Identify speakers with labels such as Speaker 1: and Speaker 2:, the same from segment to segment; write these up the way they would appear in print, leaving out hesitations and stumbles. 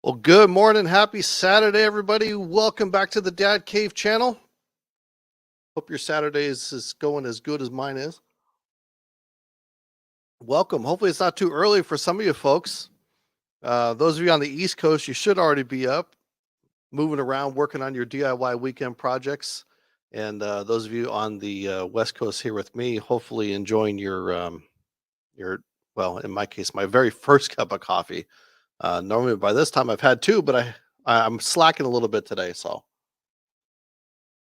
Speaker 1: Well, good morning. Happy Saturday, everybody. Welcome back to the Dad Cave channel. Hope your Saturday is going as good as mine is. Welcome. Hopefully it's not too early for some of you folks. Those of you on the East Coast, you should already be up, moving around, working on your DIY weekend projects. And those of you on the West Coast here with me, hopefully enjoying well, in my case, my very first cup of coffee. Normally by this time I've had two, but I'm slacking a little bit today, so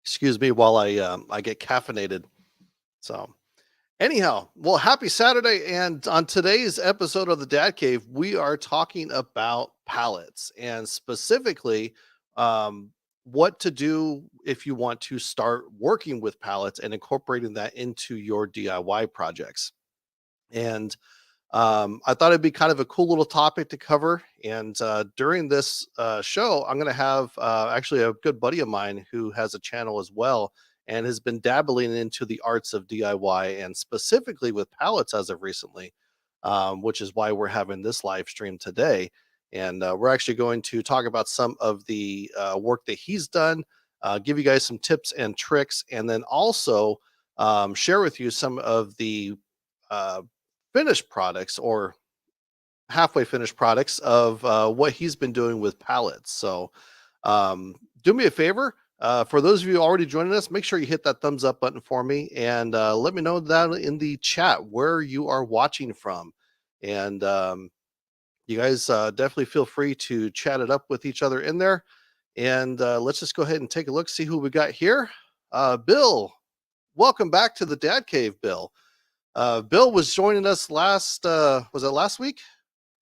Speaker 1: excuse me while I get caffeinated. So anyhow, well, happy Saturday, and on today's episode of the Dad Cave, we are talking about pallets and specifically um, what to do if you want to start working with pallets and incorporating that into your DIY projects. And I thought it'd be kind of a cool little topic to cover. And during this show, I'm going to have actually a good buddy of mine who has a channel as well and has been dabbling into the arts of DIY and specifically with pallets as of recently, which is why we're having this live stream today. And we're actually going to talk about some of the work that he's done, give you guys some tips and tricks, and then also share with you some of the uh, finished products or halfway finished products of what he's been doing with pallets. So, do me a favor. For those of you already joining us, make sure you hit that thumbs up button for me and let me know down in the chat where you are watching from. And you guys definitely feel free to chat it up with each other in there. And let's just go ahead and take a look, see who we got here. Bill, welcome back to the Dad Cave, Bill. Bill was joining us was it last week?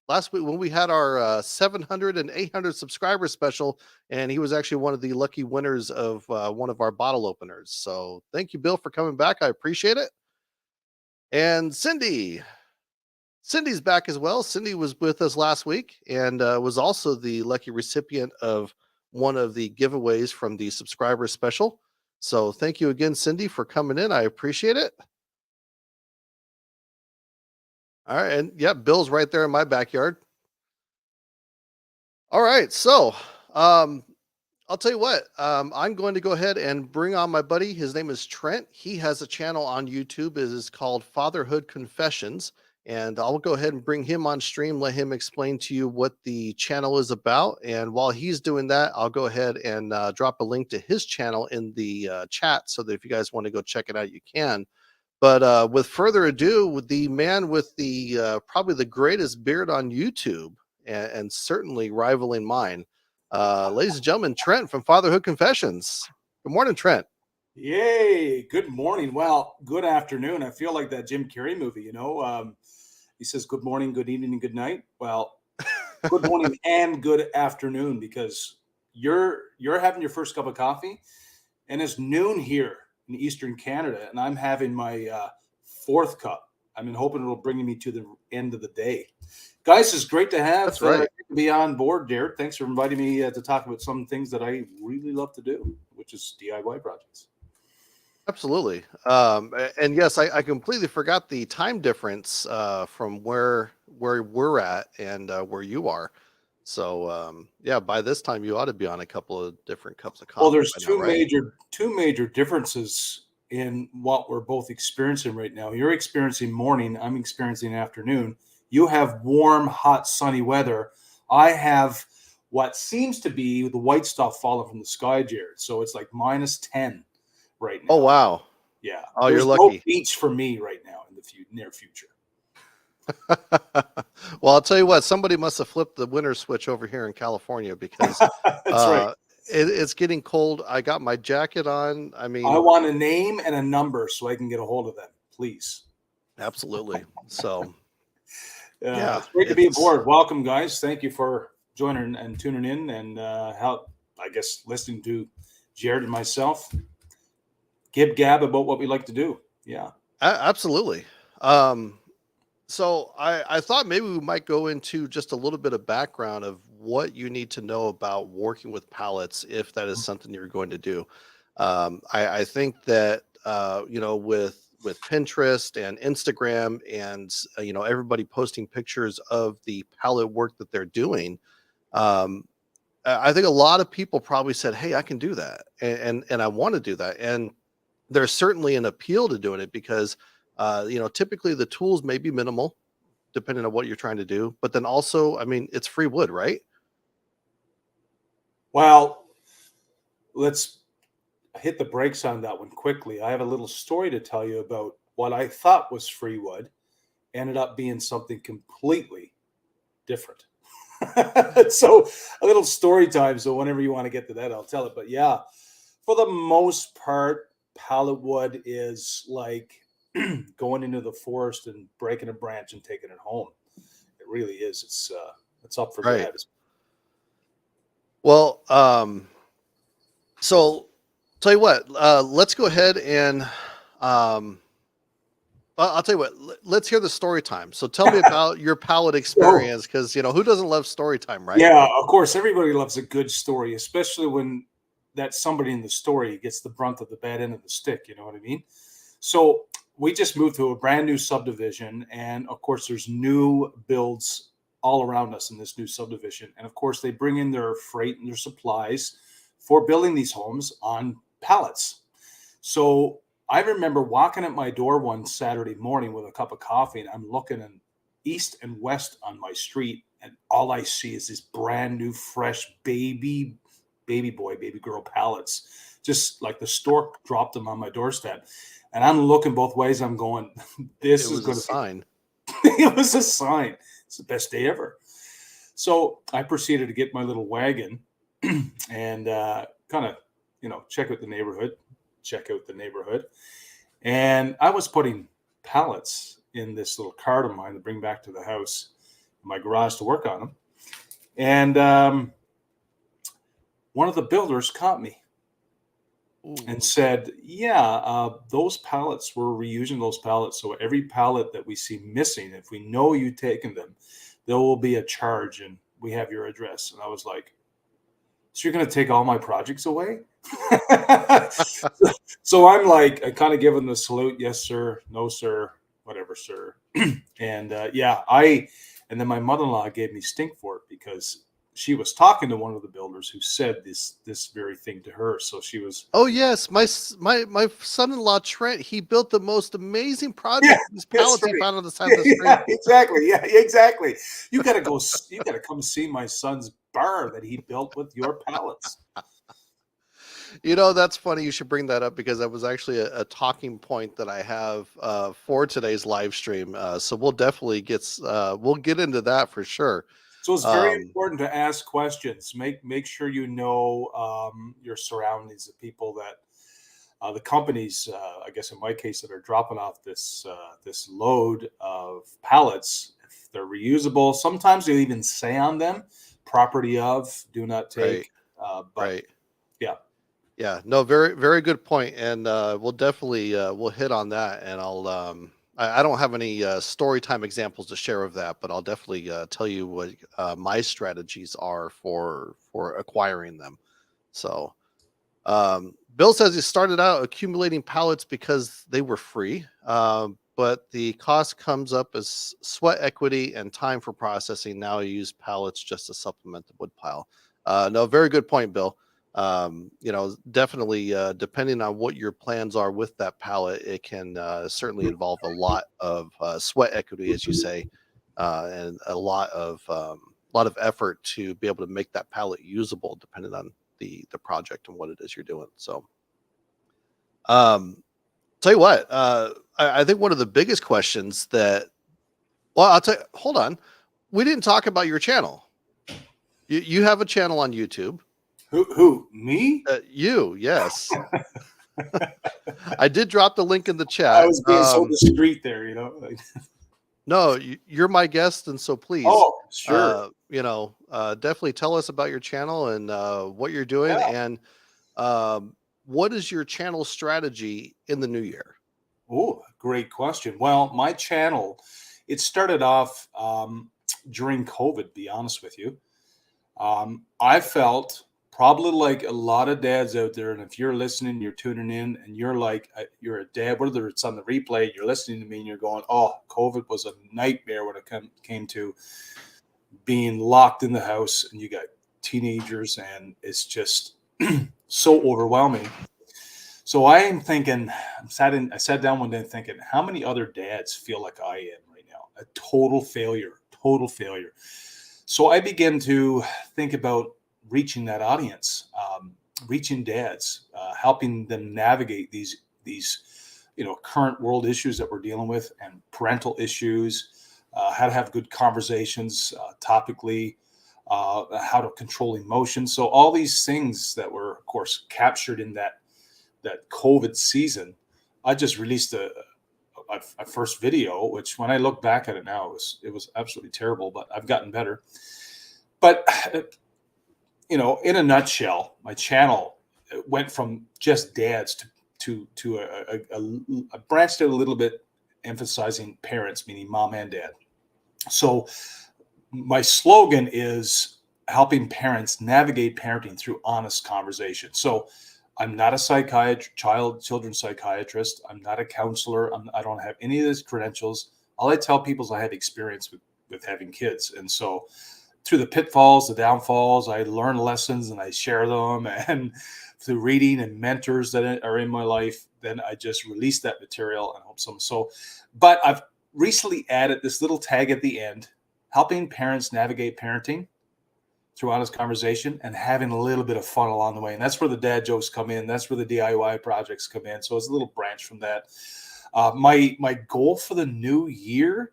Speaker 1: Last week when we had our 700 and 800 subscriber special, and he was actually one of the lucky winners of one of our bottle openers. So thank you, Bill, for coming back. I appreciate it. And Cindy's back as well. Cindy was with us last week and was also the lucky recipient of one of the giveaways from the subscriber special. So thank you again, Cindy, for coming in. I appreciate it. All right, and yeah, Bill's right there in my backyard. All right, so I'll tell you what. I'm going to go ahead and bring on my buddy. His name is Trent. He has a channel on YouTube. It is called Fatherhood Confessions, and I'll go ahead and bring him on stream. Let him explain to you what the channel is about. And while he's doing that, I'll go ahead and drop a link to his channel in the chat, so that if you guys want to go check it out, you can. But with further ado, with the man with the probably the greatest beard on YouTube, and certainly rivaling mine, ladies and gentlemen, Trent from Fatherhood Confessions. Good morning, Trent.
Speaker 2: Yay! Good morning. Well, good afternoon. I feel like that Jim Carrey movie. He says good morning, good evening, and good night. Well, good morning and good afternoon, because you're having your first cup of coffee, and it's noon here in Eastern Canada, and I'm having my fourth cup. I'm hoping it'll bring me to the end of the day. Guys, it's great to have
Speaker 1: That's right.
Speaker 2: be on board, Derek. Thanks for inviting me to talk about some things that I really love to do, which is DIY projects.
Speaker 1: Absolutely. And yes, I completely forgot the time difference from where we're at and where you are. So yeah, by this time you ought to be on a couple of different cups of
Speaker 2: Well,
Speaker 1: coffee
Speaker 2: there's
Speaker 1: by now, right?
Speaker 2: two major differences in what we're both experiencing right now. You're experiencing morning, I'm experiencing afternoon. You have warm, hot, sunny weather. I have what seems to be the white stuff falling from the sky, Jared. So it's like -10 right
Speaker 1: Oh
Speaker 2: now.
Speaker 1: wow.
Speaker 2: Yeah,
Speaker 1: Oh, you're
Speaker 2: there's no
Speaker 1: lucky.
Speaker 2: beach for me right now in the near future.
Speaker 1: Well, I'll tell you what, somebody must have flipped the winter switch over here in California because
Speaker 2: That's right.
Speaker 1: uh, it's getting cold. I got my jacket on. I
Speaker 2: I
Speaker 1: mean,
Speaker 2: want a name and a number so I can get a hold of them, please.
Speaker 1: absolutely. So, yeah,
Speaker 2: It's great to be
Speaker 1: it's
Speaker 2: aboard. Welcome, guys. Thank you for joining and tuning in, and listening to Jared and myself gib gab about what we like to do. Yeah.
Speaker 1: absolutely. Um, so I thought maybe we might go into just a little bit of background of what you need to know about working with pallets if that is something you're going to do. I think that with Pinterest and Instagram and everybody posting pictures of the pallet work that they're doing, Um, I think a lot of people probably said, "Hey, I can do that," and I want to do that. And there's certainly an appeal to doing it because, typically the tools may be minimal depending on what you're trying to do, but then also, I mean, it's free wood, right?
Speaker 2: Well, let's hit the brakes on that one quickly. I have a little story to tell you about what I thought was free wood, ended up being something completely different. So a little story time. So whenever you want to get to that, I'll tell it. But yeah, for the most part, pallet wood is like going into the forest and breaking a branch and taking it home. It really is. It's up for
Speaker 1: Right.
Speaker 2: grabs.
Speaker 1: Well, so tell you what, let's go ahead and um, I'll tell you what. Let's hear the story time. So tell me about your palette
Speaker 2: So
Speaker 1: experience, because who doesn't love story time, right?
Speaker 2: yeah, of course, everybody loves a good story, especially when that somebody in the story gets the brunt of the bad end of the stick. You know what I mean? So we just moved to a brand new subdivision, and of course, there's new builds all around us in this new subdivision. And of course, they bring in their freight and their supplies for building these homes on pallets. So I remember walking at my door one Saturday morning with a cup of coffee, and I'm looking in east and west on my street, and all I see is this brand new, fresh baby boy, baby girl pallets. Just like the store dropped them on my doorstep. And I'm looking both ways. I'm going,
Speaker 1: It
Speaker 2: this is
Speaker 1: was a
Speaker 2: going to be,
Speaker 1: sign.
Speaker 2: it was a sign. It's the best day ever. So I proceeded to get my little wagon and kind of, check out the neighborhood. And I was putting pallets in this little cart of mine to bring back to the house, in my garage to work on them. And one of the builders caught me and
Speaker 1: Ooh.
Speaker 2: said, "Yeah, those pallets, we're reusing those pallets. So every pallet that we see missing, if we know you've taken them, there will be a charge, and we have your address." And I was like, "So you're going to take all my projects away?" So I'm like, I kind of give him the salute, "Yes, sir. No, sir. Whatever, sir." And and then my mother-in-law gave me stink for it because she was talking to one of the builders who said this very thing to her. So she was,
Speaker 1: Oh yes, my son-in-law Trent. He built the most amazing
Speaker 2: yeah,
Speaker 1: project. These
Speaker 2: that's
Speaker 1: pallets he
Speaker 2: right.
Speaker 1: found on the side of the street.
Speaker 2: Yeah, exactly. Yeah, exactly. You got to go. You got to come see my son's bar that he built with your pallets.
Speaker 1: That's funny. You should bring that up because that was actually a talking point that I have for today's live stream. So we'll get into that for sure.
Speaker 2: So it's very
Speaker 1: Um,
Speaker 2: important to ask questions. Make sure you know your surroundings, the people that the companies. I guess in my case, that are dropping off this load of pallets. If they're reusable, sometimes they even say on them, "Property of, do not
Speaker 1: right,
Speaker 2: take." But
Speaker 1: right.
Speaker 2: yeah,
Speaker 1: Yeah, no, very, very good point, and we'll definitely we'll hit on that, and I don't have any story time examples to share of that, but I'll definitely tell you what my strategies are for acquiring them. So, Bill says he started out accumulating pallets because they were free, but the cost comes up as sweat equity and time for processing. Now you use pallets just to supplement the wood pile. No, very good point, Bill. Definitely, depending on what your plans are with that pallet, it can certainly involve a lot of sweat equity, as you say, and a lot of effort to be able to make that pallet usable, depending on the project and what it is you're doing. So, um, tell you what, I think one of the biggest questions well, I'll tell you, hold on, we didn't talk about your channel. You have a channel on YouTube.
Speaker 2: who me?
Speaker 1: Yes, I did drop the link in the
Speaker 2: I
Speaker 1: chat.
Speaker 2: was being so discreet there, you know. Like,
Speaker 1: No, you're my guest, and so please,
Speaker 2: oh, sure.
Speaker 1: definitely tell us about your channel and what you're doing, and what is your channel strategy in the new year?
Speaker 2: Oh, great question. Well, my channel, it started off during COVID, be honest with you. I felt probably like a lot of dads out there, and if you're listening, you're tuning in, and you're like, you're a dad, whether it's on the replay, you're listening to me, and you're going, "Oh, COVID was a nightmare when it came to being locked in the house, and you got teenagers, and it's just so overwhelming. So I am thinking, I sat down one day thinking, how many other dads feel like I am right now? A total failure, total failure. So I began to think about reaching that audience, reaching dads, helping them navigate these current world issues that we're dealing with, and parental issues, how to have good conversations topically, how to control emotions. So all these things that were, of course, captured in that COVID season. I just released a first video, which when I look back at it now, it was absolutely terrible, but I've gotten better. But in a nutshell, my channel went from just dads to a branched out a little bit, emphasizing parents, meaning mom and dad. So my slogan is helping parents navigate parenting through honest conversation. So I'm not a children's psychiatrist. I'm not a counselor. I don't have any of those credentials. All I tell people is I have experience with having kids. And so through the pitfalls, the downfalls, I learn lessons and I share them. And through reading and mentors that are in my life, then I just release that material and hope some. But I've recently added this little tag at the end, helping parents navigate parenting through honest conversation and having a little bit of fun along the way. And that's where the dad jokes come in. That's where the DIY projects come in. So it's a little branch from that. My goal for the new year.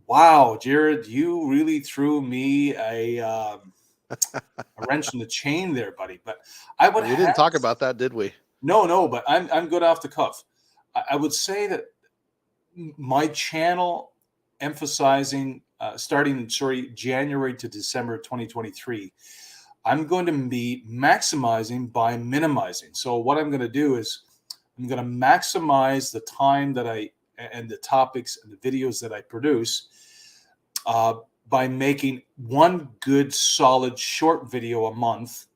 Speaker 2: Wow, Jared, you really threw me a wrench in the chain there, buddy. But
Speaker 1: we didn't talk about that, did we?
Speaker 2: No, but I'm good off the cuff. I would say that my channel emphasizing starting January to December 2023, I'm going to be maximizing by minimizing. So what I'm going to do is I'm going to maximize the time and the topics and the videos that I produce by making one good solid short video a month.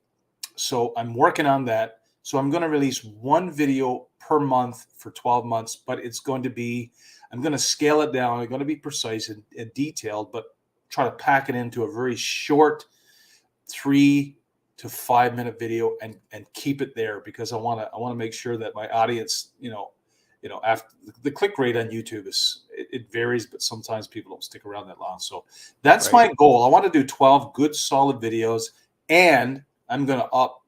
Speaker 2: So I'm working on that. So I'm going to release one video per month for 12 months, but I'm going to scale it down. I'm going to be precise and detailed, but try to pack it into a very short 3 to 5 minute video and keep it there, because I want to make sure that my audience, after the click rate on YouTube it varies, but sometimes people don't stick around that long. So that's my goal. I want to do 12 good solid videos, and I'm going to up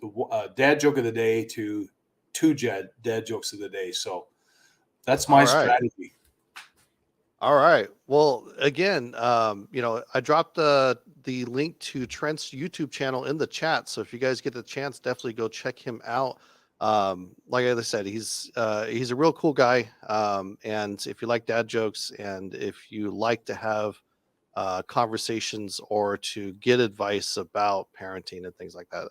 Speaker 2: the dad joke of the day to 2 dad jokes of the day. So that's my strategy.
Speaker 1: All right. Well, again, I dropped the link to Trent's YouTube channel in the chat. So if you guys get the chance, definitely go check him out. Like I said, he's a real cool guy. And if you like dad jokes, and if you like to have conversations or to get advice about parenting and things like that,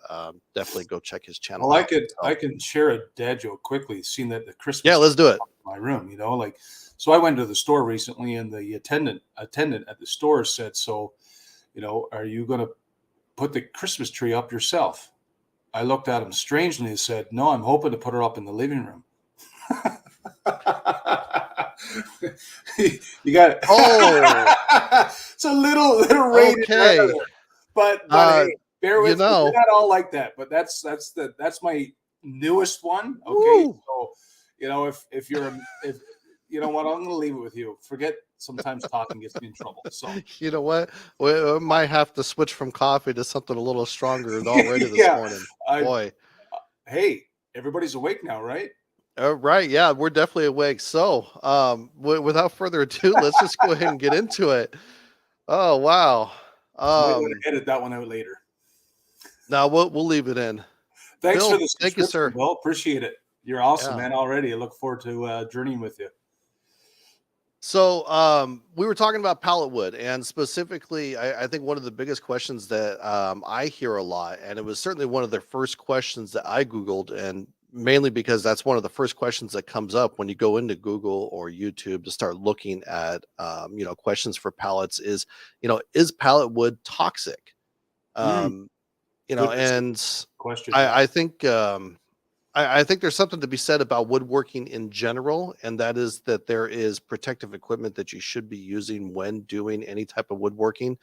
Speaker 1: definitely go check his channel out.
Speaker 2: I can share a dad joke quickly, seeing that the Christmas.
Speaker 1: Yeah, let's do it.
Speaker 2: In my room, so I went to the store recently, and the attendant at the store said, "So, are you going to put the Christmas tree up yourself?" I looked at him strangely and said, "No, I'm hoping to put her up in the living room." You got it.
Speaker 1: Oh,
Speaker 2: it's a little rated.
Speaker 1: Okay.
Speaker 2: But hey, bear with me.
Speaker 1: We're
Speaker 2: not all like that, but that's my newest one. Okay.
Speaker 1: Woo.
Speaker 2: So, if you know what, I'm going to leave it with you. Forget sometimes talking gets me in trouble. So
Speaker 1: you know what, we might have to switch from coffee to something a little stronger already this morning. Boy,
Speaker 2: hey, everybody's awake now, right?
Speaker 1: Right. Yeah, we're definitely awake. So, without further ado, let's just go ahead and get into it. Oh, wow.
Speaker 2: I'm going to edit that one out later.
Speaker 1: No, we'll leave it in.
Speaker 2: Thanks
Speaker 1: Bill,
Speaker 2: for the
Speaker 1: thank you, sir.
Speaker 2: Bill, appreciate it. You're awesome, man. Already, I look forward to journeying with you.
Speaker 1: So, we were talking about pallet wood, and specifically, I think one of the biggest questions that I hear a lot, and it was certainly one of the first questions that I Googled, and mainly because that's one of the first questions that comes up when you go into Google or YouTube to start looking at, questions for pallets is pallet wood toxic? And
Speaker 2: question.
Speaker 1: I think, I think there's something to be said about woodworking in general, and that is that there is protective equipment that you should be using when doing any type of woodworking,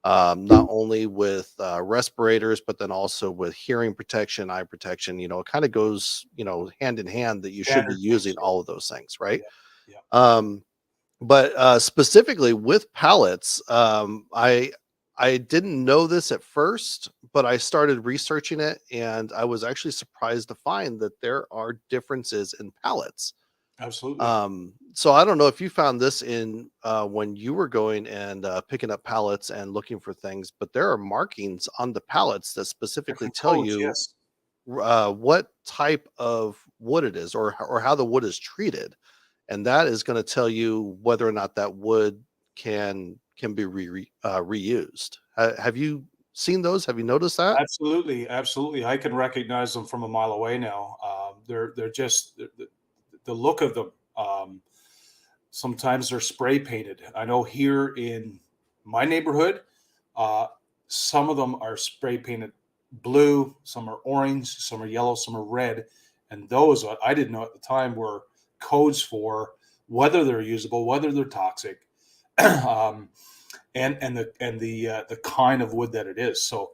Speaker 1: not only with respirators, but then also with hearing protection, eye protection. It kind of goes, hand in hand that you should be
Speaker 2: Standard things.
Speaker 1: using all of those things, right?
Speaker 2: Yeah, yeah,
Speaker 1: Um, but specifically with pallets, I didn't know this at first, but I started researching it, and I was actually surprised to find that there are differences in pallets.
Speaker 2: absolutely.
Speaker 1: So I don't know if you found this in when you were going and picking up pallets and looking for things, but there are markings on the pallets that specifically
Speaker 2: Different
Speaker 1: tell
Speaker 2: codes,
Speaker 1: you
Speaker 2: yes.
Speaker 1: what type of wood it is, or how the wood is treated, and that is going to tell you whether or not that wood can be reused. Have you seen those? Have you noticed that?
Speaker 2: Absolutely, absolutely. I can recognize them from a mile away now. They're just the look of them. Sometimes they're spray painted. I know here in my neighborhood, uh, some of them are spray painted blue, some are orange, some are yellow, some are red, and those I didn't know at the time were codes for whether they're usable, whether they're toxic, um, and the kind of wood that it is. So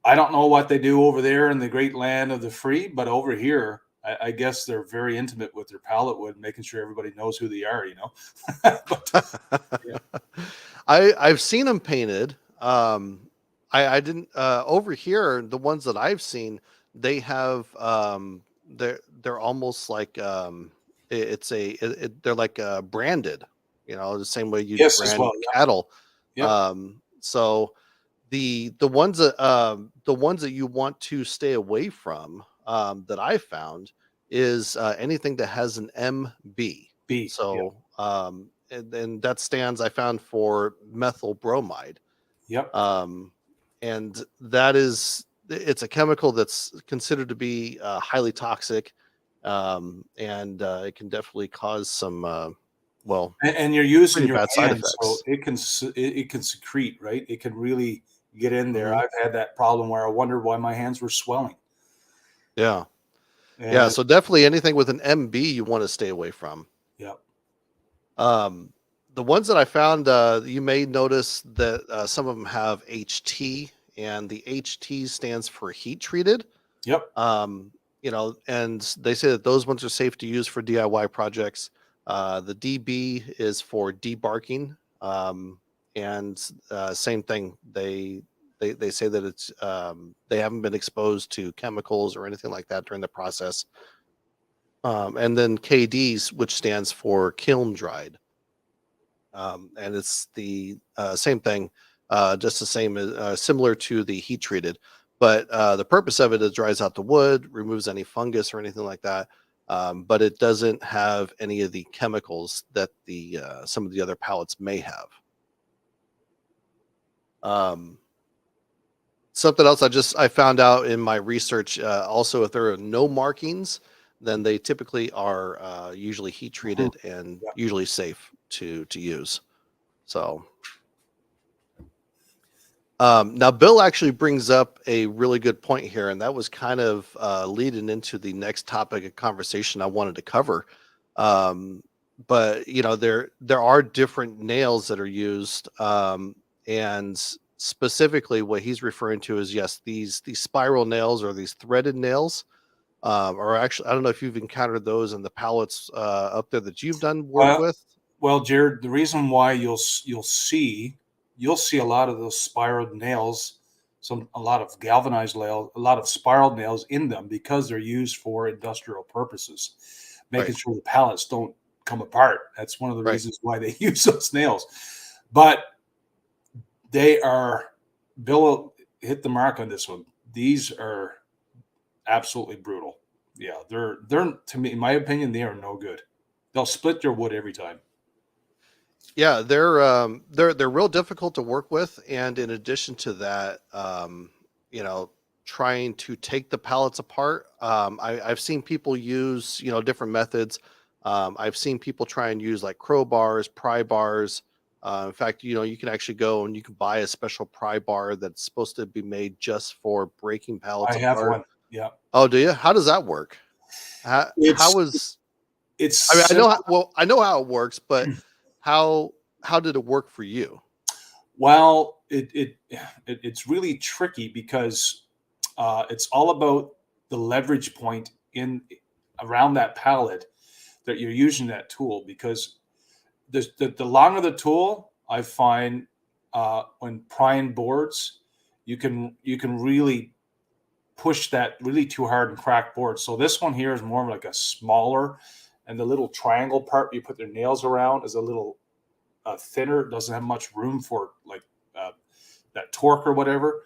Speaker 2: I don't know what they do over there in the great land of the free, but over here, I guess they're very intimate with their pallet wood, making sure everybody knows who they are. But yeah,
Speaker 1: I've seen them painted. I didn't over here. The ones that I've seen, they have they're almost like they're like branded. The same way you'd
Speaker 2: yes, as
Speaker 1: brand
Speaker 2: well. Yep,
Speaker 1: cattle.
Speaker 2: yep.
Speaker 1: So the ones that you want to stay away from, that I found, is anything that has an MB.
Speaker 2: B. Yep,
Speaker 1: So and that stands, I found, for methyl bromide.
Speaker 2: yep.
Speaker 1: Um, and it's a chemical that's considered to be highly toxic, and it can definitely cause some
Speaker 2: And you're using
Speaker 1: pretty
Speaker 2: your
Speaker 1: bad side
Speaker 2: hands, so
Speaker 1: effects.
Speaker 2: it can secrete, right? It can really get in there.
Speaker 1: Hmm.
Speaker 2: I've had that problem where I wondered why my hands were swelling,
Speaker 1: Yeah. Yeah,
Speaker 2: and
Speaker 1: so definitely anything with an MB you want to stay away from.
Speaker 2: yep,
Speaker 1: Um, the ones that I found, you may notice that some of them have HT, and the HT stands for heat treated.
Speaker 2: yep.
Speaker 1: And they say that those ones are safe to use for DIY projects. The DB is for debarking, and same thing. They say that they haven't been exposed to chemicals or anything like that during the process. And then KDs, which stands for kiln dried, and it's the same thing, just the same as similar to the heat treated, but the purpose of it is dries out the wood, removes any fungus or anything like that. But it doesn't have any of the chemicals that the some of the other pallets may have. Um, Something else I found out in my research, also, if there are no markings, then they typically are usually heat
Speaker 2: Mhm.
Speaker 1: treated and
Speaker 2: Yep.
Speaker 1: usually safe to use. So now Bill actually brings up a really good point here, and that was kind of leading into the next topic of conversation I wanted to cover. Um, but there are different nails that are used, and specifically what he's referring to is, yes, these spiral nails or these threaded nails. Or actually, I don't know if you've encountered those in the pallets up there that you've done work
Speaker 2: Well,
Speaker 1: with.
Speaker 2: well, Jared, the reason why you'll see a lot of those spiraled nails, a lot of galvanized nails, a lot of spiraled nails in them because they're used for industrial purposes,
Speaker 1: Right,
Speaker 2: making sure the pallets don't come apart. That's one of the
Speaker 1: right.
Speaker 2: reasons why they use those nails. But they are Bill hit the mark on this one. These are absolutely brutal. Yeah, they're to me, in my opinion, they are no good. They'll split your wood every time.
Speaker 1: Yeah, they're real difficult to work with, and in addition to that, you know, trying to take the pallets apart, I've seen people use different methods. I've seen people try and use like crowbars, pry bars. In fact, you can actually go and you can buy a special pry bar that's supposed to be made just for breaking pallets
Speaker 2: I have
Speaker 1: apart.
Speaker 2: one. Yeah.
Speaker 1: Oh, do you? How does that work? How
Speaker 2: It's
Speaker 1: was
Speaker 2: it's
Speaker 1: I mean, I know
Speaker 2: simple.
Speaker 1: I know how it works, but how how did it work for you?
Speaker 2: Well, it's really tricky because it's all about the leverage point in around that pallet that you're using that tool because the longer the tool, I find when prying boards, you can really push that really too hard and crack boards. So this one here is more of like a smaller, and the little triangle part you put their nails around is a little thinner. It doesn't have much room for like uh, that torque or whatever.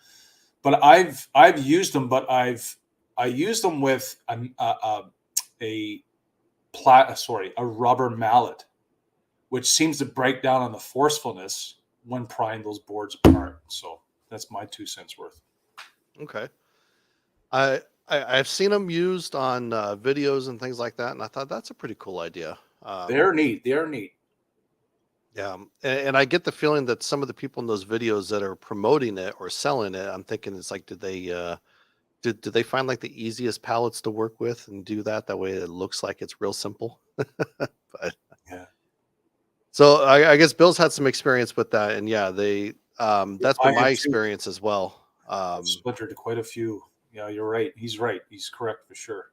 Speaker 2: But I've used them, but I used them with a a rubber mallet, which seems to break down on the forcefulness when prying those boards apart. So that's my 2 cents worth.
Speaker 1: Okay. I've seen them used on videos and things like that, and I thought that's a pretty cool idea.
Speaker 2: They're neat. They're neat.
Speaker 1: Yeah, and I get the feeling that some of the people in those videos that are promoting it or selling it, I'm thinking it's like, did they find like the easiest pallets to work with and do that? That way it looks like it's real simple. But
Speaker 2: Yeah.
Speaker 1: so I guess Bill's had some experience with that, and yeah, they that's
Speaker 2: I
Speaker 1: been my
Speaker 2: have too.
Speaker 1: experience as well.
Speaker 2: I've splintered quite a few. Yeah, you're right. He's right. He's correct for sure.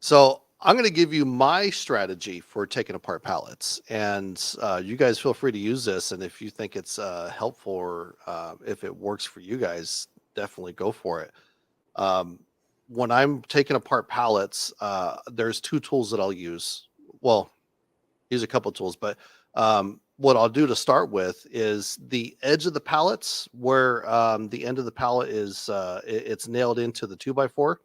Speaker 1: So I'm going to give you my strategy for taking apart pallets, and you guys feel free to use this. And if you think it's helpful or if it works for you guys, definitely go for it. Um, when I'm taking apart pallets, there's two tools that I'll use. Well, use a couple tools, but what I'll do to start with is the edge of the pallets, where the end of the pallet is it's nailed into the 2x4.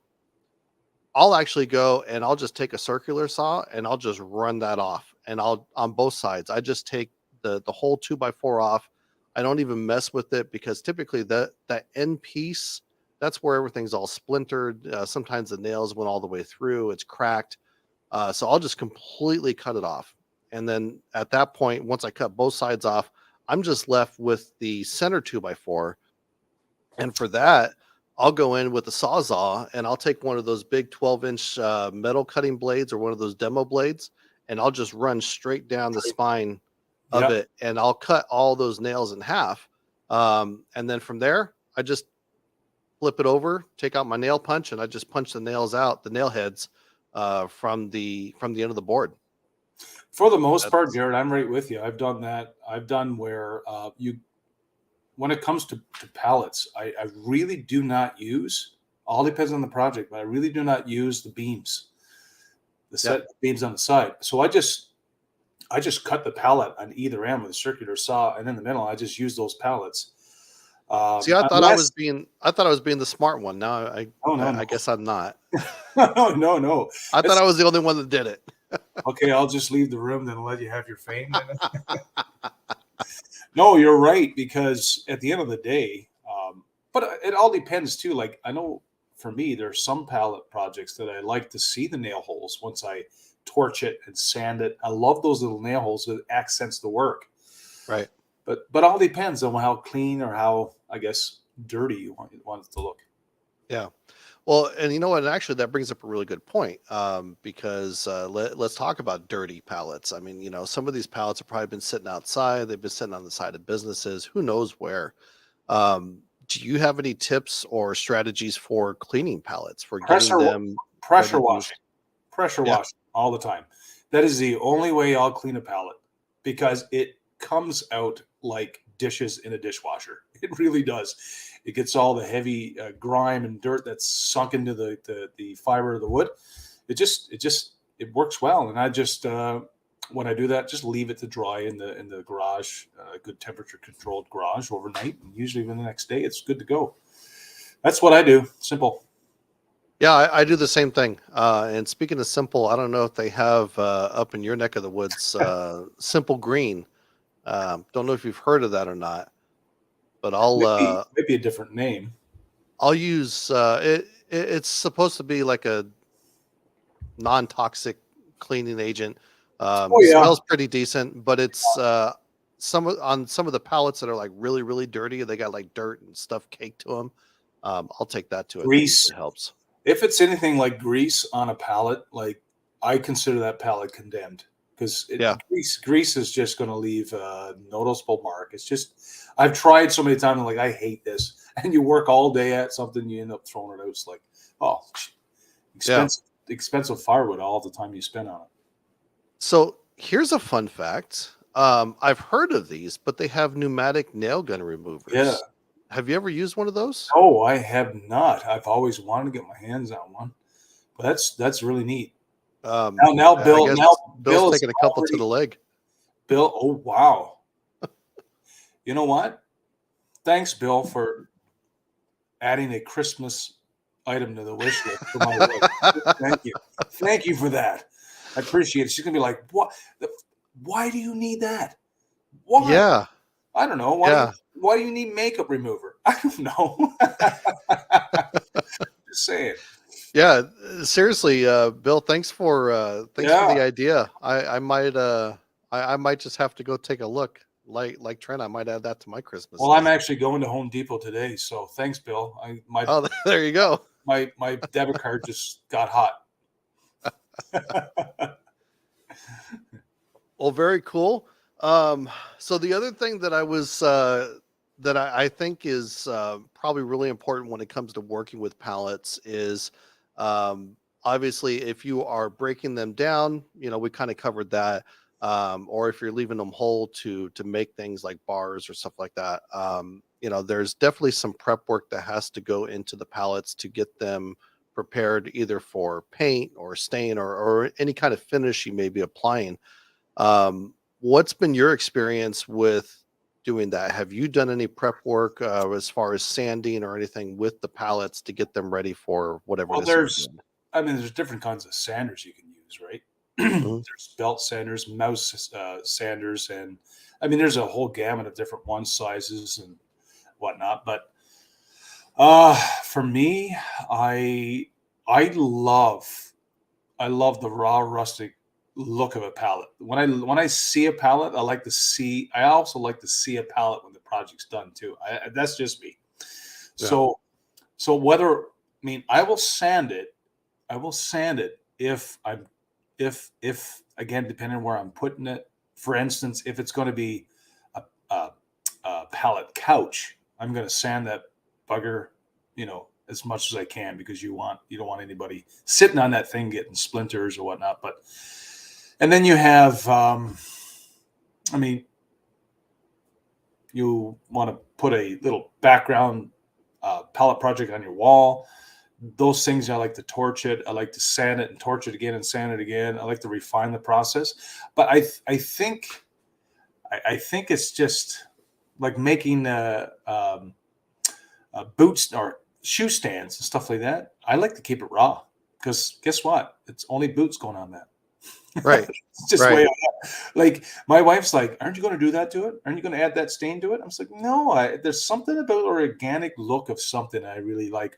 Speaker 1: I'll actually go and I'll just take a circular saw and I'll just run that off. And I'll on both sides. I just take the whole 2x4 off. I don't even mess with it because typically that end piece, that's where everything's all splintered. Sometimes the nails went all the way through. It's cracked. So I'll just completely cut it off. And then at that point, once I cut both sides off, I'm just left with the center 2x4, and for that, I'll go in with a Sawzall and I'll take one of those big 12-inch metal cutting blades or one of those demo blades, and I'll just run straight down the spine of
Speaker 2: Yep.
Speaker 1: it, and I'll cut all those nails in half. And then from there, I just flip it over, take out my nail punch, and I just punch the nails out, the nail heads from the end of the board.
Speaker 2: For the most part,
Speaker 1: That's
Speaker 2: Jared, I'm right with you. I've done that. I've done where you when it comes to pallets, I really do not use. All depends on the project, but I really do not use the beams, the
Speaker 1: yeah.
Speaker 2: set beams on the side. So I just cut the pallet on either end with a circular saw, and in the middle, I just use those pallets.
Speaker 1: See,
Speaker 2: Unless,
Speaker 1: I thought I was being the smart one. Now
Speaker 2: oh no, no,
Speaker 1: I guess I'm not.
Speaker 2: no, no.
Speaker 1: I thought
Speaker 2: It's
Speaker 1: I was the only one that did it.
Speaker 2: okay. I'll just leave the room, then let you have your fame. No, you're right because at the end of the day, but it all depends too. Like I know for me, there's some pallet projects that I like to see the nail holes once I torch it and sand it. I love those little nail holes that accents the work.
Speaker 1: Right.
Speaker 2: But all depends on how clean or how I guess dirty you want it to look.
Speaker 1: Yeah. Well, and you know what? And actually, that brings up a really good point, because let's talk about dirty pallets. I mean, some of these pallets have probably been sitting outside. They've been sitting on the side of businesses. Who knows where? Do you have any tips or strategies for cleaning pallets, for getting
Speaker 2: Pressure
Speaker 1: them ready
Speaker 2: pressure
Speaker 1: to use?
Speaker 2: washing, pressure
Speaker 1: Yeah.
Speaker 2: washing all the time. That is the only way I'll clean a pallet because it comes out like dishes in a dishwasher. It really does. It gets all the heavy grime and dirt that's sunk into the fiber of the wood. It works well, and I just when I do that, just leave it to dry in the garage, good temperature controlled garage overnight, and usually the next day it's good to go. That's what I do. Simple.
Speaker 1: Yeah, I do the same thing. And speaking of simple, I don't know if they have up in your neck of the woods, Simple Green. Don't know if you've heard of that or not, but
Speaker 2: Maybe a different name.
Speaker 1: I'll use it. It's supposed to be like a non-toxic cleaning agent.
Speaker 2: Oh yeah,
Speaker 1: Smells pretty decent, but it's on some of the pallets that are like really dirty. They got like dirt and stuff caked to them. I'll take that to it. That
Speaker 2: grease.
Speaker 1: usually helps.
Speaker 2: If it's anything like grease on a pallet, like I consider that pallet condemned because
Speaker 1: Yeah.
Speaker 2: grease is just going to leave a noticeable mark. It's just I've tried so many times. I'm like, I hate this, and you work all day at something, you end up throwing it out. It's like, oh,
Speaker 1: Yeah.
Speaker 2: expensive firewood all the time you spend on it.
Speaker 1: So here's a fun fact. I've heard of these, but they have pneumatic nail gun
Speaker 2: Yeah.
Speaker 1: removers. Have you ever used one of those?
Speaker 2: No, I have not. I've always wanted to get my hands on one, but that's really neat. Now,
Speaker 1: I guess Bill's
Speaker 2: Bill is
Speaker 1: taking a couple to
Speaker 2: already
Speaker 1: the leg.
Speaker 2: Bill. Oh wow! You know what? Thanks, Bill, for adding a Christmas item to the wish list for my wife. Thank you for that. I appreciate it. She's gonna be like, "What? Why do you need that? Why?
Speaker 1: Yeah.
Speaker 2: I don't know.
Speaker 1: Yeah.
Speaker 2: Why do you need makeup remover? I don't know. Just saying.
Speaker 1: Yeah. Seriously, Bill, thanks for
Speaker 2: Yeah.
Speaker 1: the idea. I might just have to go take a look. Like Trent, I might add that to my Christmas
Speaker 2: Well, I'm
Speaker 1: list.
Speaker 2: actually going to Home Depot today, so thanks, Bill.
Speaker 1: Oh, there you go.
Speaker 2: My debit card just got hot.
Speaker 1: Well, very cool. So the other thing that I think is probably really important when it comes to working with pallets is obviously if you are breaking them down, we kind of covered that. Or if you're leaving them whole to make things like bars or stuff like that. There's definitely some prep work that has to go into the pallets to get them prepared either for paint or stain or any kind of finish you may be applying. What's been your experience with doing that? Have you done any prep work as far as sanding or anything with the pallets to get them ready for whatever it
Speaker 2: Well,
Speaker 1: is that you're doing?
Speaker 2: there's different kinds of sanders you can use, right?
Speaker 1: Mhm.
Speaker 2: There's belt sanders, mouse sanders, and I mean, there's a whole gamut of different one sizes and whatnot. But for me, I I love I love the raw rustic look of a pallet. When I see a pallet, I like to see. I also like to see a pallet when the project's done too. That's just me.
Speaker 1: Yeah.
Speaker 2: So whether I mean I will sand it. I will sand it if again depending on where I'm putting it. For instance, if it's going to be a, a, a pallet couch, I'm going to sand that bugger, as much as I can because you don't want anybody sitting on that thing getting splinters or whatnot. But and then you have, I mean, you want to put a little background palette project on your wall. Those things I like to torch it. I like to sand it and torch it again and sand it again. I like to refine the process. But I think it's just like making boots or shoe stands and stuff like that. I like to keep it raw because guess what? It's only boots going on that.
Speaker 1: Right.
Speaker 2: It's just
Speaker 1: Right.
Speaker 2: way like my wife's like, aren't you going to do that to it? Aren't you going to add that stain to it? I'm just like, no. There's something about the organic look of something I really like.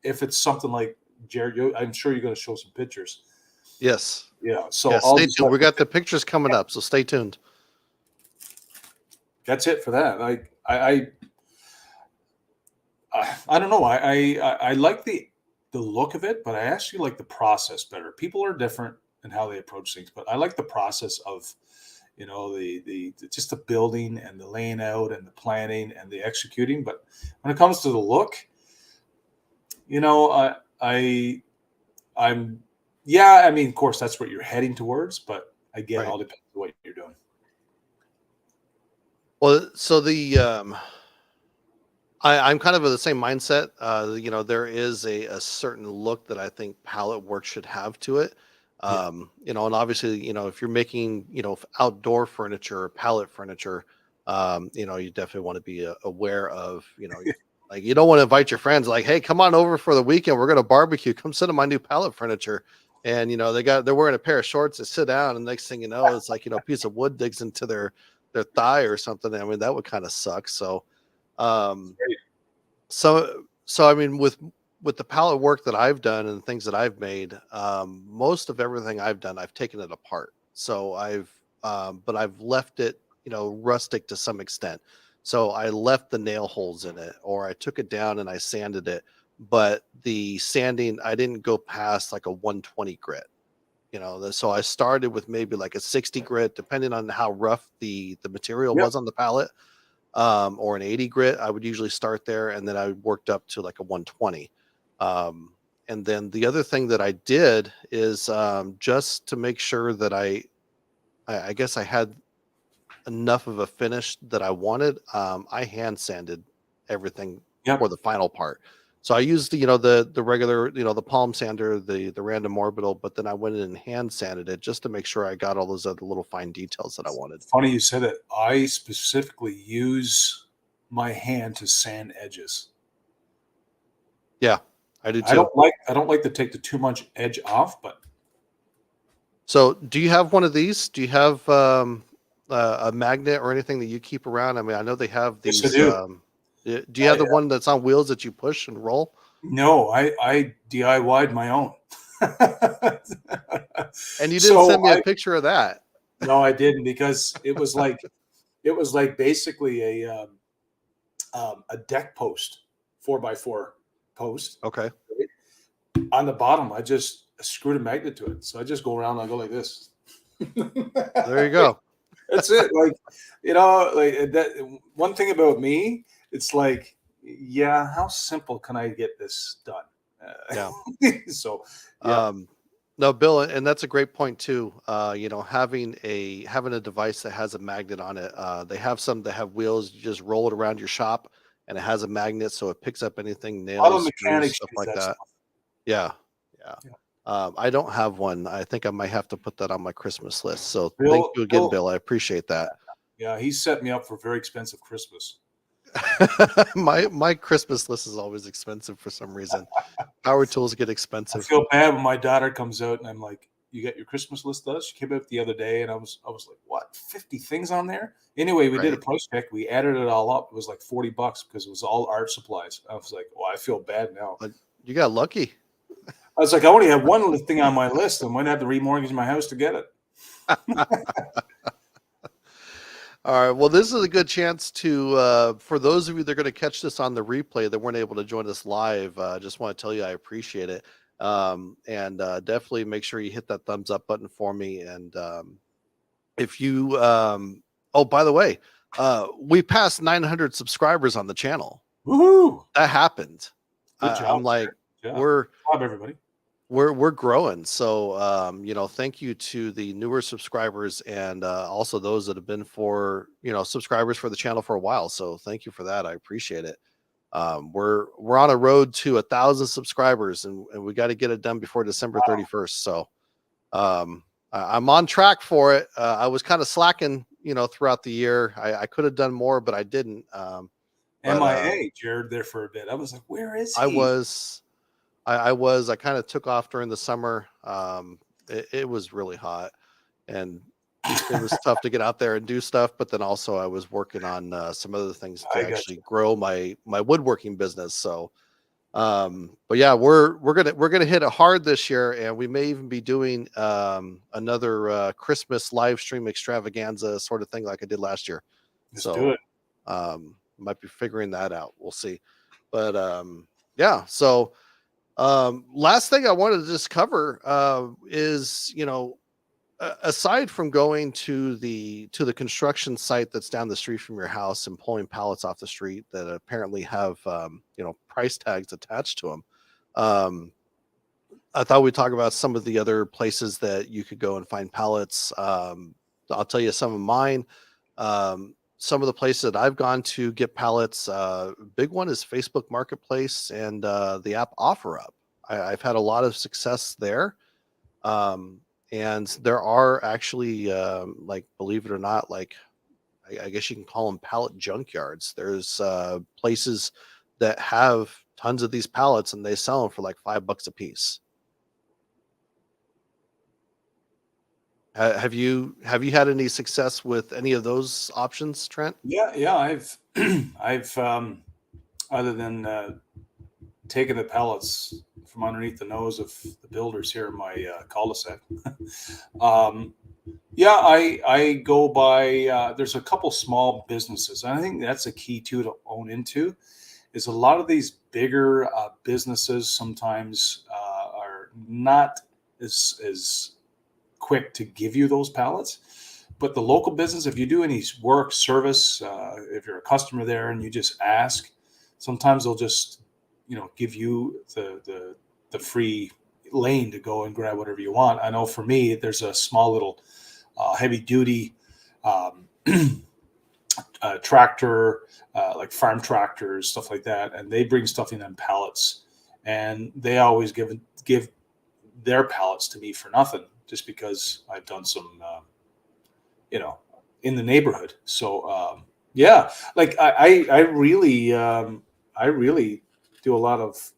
Speaker 2: If it's something like Jared, I'm sure you're going to show some pictures.
Speaker 1: Yes.
Speaker 2: Yeah. So
Speaker 1: Yeah.
Speaker 2: I'll
Speaker 1: Stay
Speaker 2: just
Speaker 1: tuned.
Speaker 2: have
Speaker 1: We
Speaker 2: to,
Speaker 1: got the pictures coming up, so stay tuned.
Speaker 2: that's it for that. Like I don't know. I like the look of it, but I actually like the process better. People are different in how they approach things, but I like the process of the just the building and the laying out and the planning and the executing. But when it comes to the look, you know, I'm yeah. I mean, of course, that's what you're heading towards, but again,
Speaker 1: Right.
Speaker 2: all depends on what you're doing.
Speaker 1: Well, so I'm kind of of the same mindset. There is a certain look that I think palette work should have to it.
Speaker 2: Yeah.
Speaker 1: And obviously, if you're making, outdoor furniture or pallet furniture, you definitely want to be aware of, like you don't want to invite your friends like, hey, come on over for the weekend. We're gonna barbecue. Come sit on my new pallet furniture. And they're wearing a pair of shorts. They sit down, and next thing you know, it's like a piece of wood digs into their thigh or something. I mean, that would kind of suck. So um, so I mean, with the palette work that I've done and things that I've made, most of everything I've done, I've taken it apart. So but I've left it, rustic to some extent. So I left the nail holes in it, or I took it down and I sanded it. but the sanding, I didn't go past like a 120 grit. So I started with maybe like a 60 grit, depending on how rough the material
Speaker 2: Yep.
Speaker 1: was on the pallet, or an 80 grit. I would usually start there, and then I worked up to like a 120. Um, and then the other thing that I did is, just to make sure that I guess I had enough of a finish that I wanted. I hand sanded everything for
Speaker 2: Yep.
Speaker 1: the final part. So I used the regular, the palm sander, the random orbital, but then I went in and hand sanded it just to make sure I got all those other little fine details that I wanted.
Speaker 2: Funny you said it. I specifically use my hand to sand edges.
Speaker 1: Yeah, I do
Speaker 2: I
Speaker 1: too.
Speaker 2: don't like to take the too much edge off, but
Speaker 1: So do you have one of these? Do you have a magnet or anything that you keep around? I mean, I know they have
Speaker 2: yes, I
Speaker 1: these.
Speaker 2: do.
Speaker 1: Do you have the one that's on wheels that you push and roll?
Speaker 2: No, I DIY'd my own.
Speaker 1: And you didn't
Speaker 2: So
Speaker 1: send me a
Speaker 2: I
Speaker 1: picture of that.
Speaker 2: no, I didn't because it was like basically a deck post, 4x4 post.
Speaker 1: Okay.
Speaker 2: Right? On the bottom, I just screwed a magnet to it. So I just go around and I go like this.
Speaker 1: There you go.
Speaker 2: That's it. Like, like that. One thing about me, it's like, yeah, how simple can I get this done?
Speaker 1: Yeah.
Speaker 2: So, yeah,
Speaker 1: Um, no, Bill, and that's a great point too. Having a device that has a magnet on it. They have some that have wheels. You just roll it around your shop, and it has a magnet, so it picks up anything,
Speaker 2: auto
Speaker 1: nails, screws,
Speaker 2: mechanics
Speaker 1: stuff
Speaker 2: use
Speaker 1: like
Speaker 2: that
Speaker 1: that.
Speaker 2: stuff.
Speaker 1: Yeah, yeah.
Speaker 2: Yeah.
Speaker 1: I don't have one. I think I might have to put that on my Christmas list. So thank
Speaker 2: Bill,
Speaker 1: you again,
Speaker 2: Bill,
Speaker 1: Bill. I appreciate that.
Speaker 2: yeah, he set me up for a very expensive Christmas.
Speaker 1: My Christmas list is always expensive for some reason. Power tools get
Speaker 2: I
Speaker 1: expensive.
Speaker 2: feel bad when my daughter comes out and I'm like, "You got your Christmas list done?" She came out the other day and I was like, "What? 50 things on there?" Anyway, we did a
Speaker 1: Right.
Speaker 2: price check. We added it all up. It was like $40 because it was all art supplies. I was like, "Oh, I feel bad now."
Speaker 1: But you got lucky.
Speaker 2: I was like, "I only have one thing on my list. I might have to remortgage my house to get it."
Speaker 1: All right. Well, this is a good chance to, for those of you that are going to catch this on the replay that weren't able to join us live, just want to tell you I appreciate it. And definitely make sure you hit that thumbs up button for me. And if you, oh, by the way, we passed 900 subscribers on the channel.
Speaker 2: Woohoo!
Speaker 1: That happened.
Speaker 2: Good job,
Speaker 1: I'm like,
Speaker 2: sir. Yeah.
Speaker 1: we're
Speaker 2: Good job, everybody.
Speaker 1: we're growing. So thank you to the newer subscribers, and also those that have been subscribers for the channel for a while. So thank you for that. I appreciate it. We're on a road to 1,000 subscribers, and we got to get it done before December 31st. So I'm on track for it. I was kind of slacking, throughout the year. I could have done more, but I didn't. But
Speaker 2: MIA, Jared, there for a bit. I was like, "Where is
Speaker 1: I
Speaker 2: he?"
Speaker 1: was I kind of took off during the summer. It was really hot, and it was tough to get out there and do stuff. But then also I was working on some other things to
Speaker 2: I got
Speaker 1: actually
Speaker 2: you.
Speaker 1: grow my woodworking business. So, but yeah, we're gonna hit it hard this year, and we may even be doing another Christmas live stream extravaganza sort of thing like I did last year.
Speaker 2: Let's do
Speaker 1: So,
Speaker 2: it.
Speaker 1: might be figuring that out. We'll see. But yeah, so last thing I wanted to just cover is, aside from going to the construction site that's down the street from your house and pulling pallets off the street that apparently have price tags attached to them. Um, I thought we'd talk about some of the other places that you could go and find pallets. I'll tell you some of mine. Some of the places that I've gone to get pallets. Big one is Facebook Marketplace and the app OfferUp. I've had a lot of success there. And there are actually, like, believe it or not, like, I guess you can call them pallet junkyards. There's places that have tons of these pallets and they sell them for like $5 a piece. Have you had any success with any of those options, Trent?
Speaker 2: Yeah, yeah. I've other than taking the pellets from underneath the nose of the builders here in my cul-de-sac. um, yeah, I go by. There's a couple small businesses, and I think that's a key too to own into. is a lot of these bigger businesses sometimes are not as quick to give you those pallets. But the local business, if you do any work, service, if you're a customer there and you just ask, sometimes they'll just, give you the free lane to go and grab whatever you want. I know for me, there's a small little heavy duty um, tractor, like farm tractors, stuff like that, and they bring stuff in on pallets, and they always give their pallets to me for nothing, just because I've done some, in the neighborhood. So yeah, like I really do a lot of.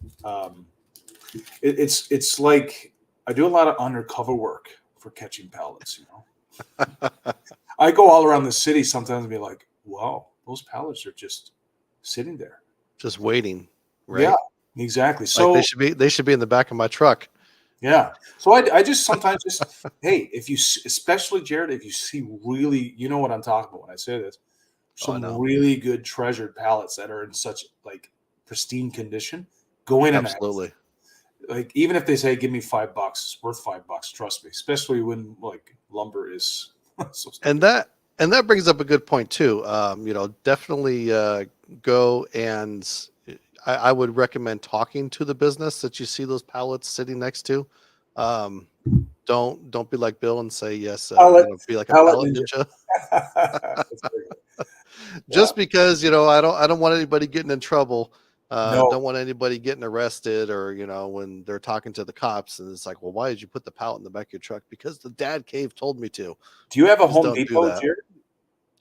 Speaker 2: It's like I do a lot of undercover work for catching pallets. I go all around the city sometimes and be like, wow, those pallets are just sitting there.
Speaker 1: Just waiting,
Speaker 2: Yeah,
Speaker 1: right?
Speaker 2: exactly.
Speaker 1: Like
Speaker 2: So
Speaker 1: they should be in the back of my truck.
Speaker 2: yeah. So I just sometimes just, hey, if you, especially Jared, if you see really, you know what I'm talking about when I say this,
Speaker 1: Oh, I
Speaker 2: some
Speaker 1: know.
Speaker 2: really good treasured pallets that are in such like pristine condition, go in and ask.
Speaker 1: Absolutely.
Speaker 2: Like, even if they say, give me $5, it's worth $5. Trust me, especially when like lumber is so
Speaker 1: And
Speaker 2: stupid.
Speaker 1: that brings up a good point too. Definitely go and I would recommend talking to the business that you see those pallets sitting next to. Um, don't be like Bill and say yes.
Speaker 2: Pallet,
Speaker 1: Be like a
Speaker 2: pallet
Speaker 1: pallet
Speaker 2: ninja.
Speaker 1: ninja.
Speaker 2: That's very good. Yeah.
Speaker 1: Just because I don't want anybody getting in trouble.
Speaker 2: No.
Speaker 1: Don't want anybody getting arrested, or when they're talking to the cops and it's like, well, why did you put the pallet in the back of your truck? Because the dad cave told me to.
Speaker 2: Do you have a
Speaker 1: Just
Speaker 2: Home
Speaker 1: don't do
Speaker 2: Depot,
Speaker 1: that.
Speaker 2: Jared?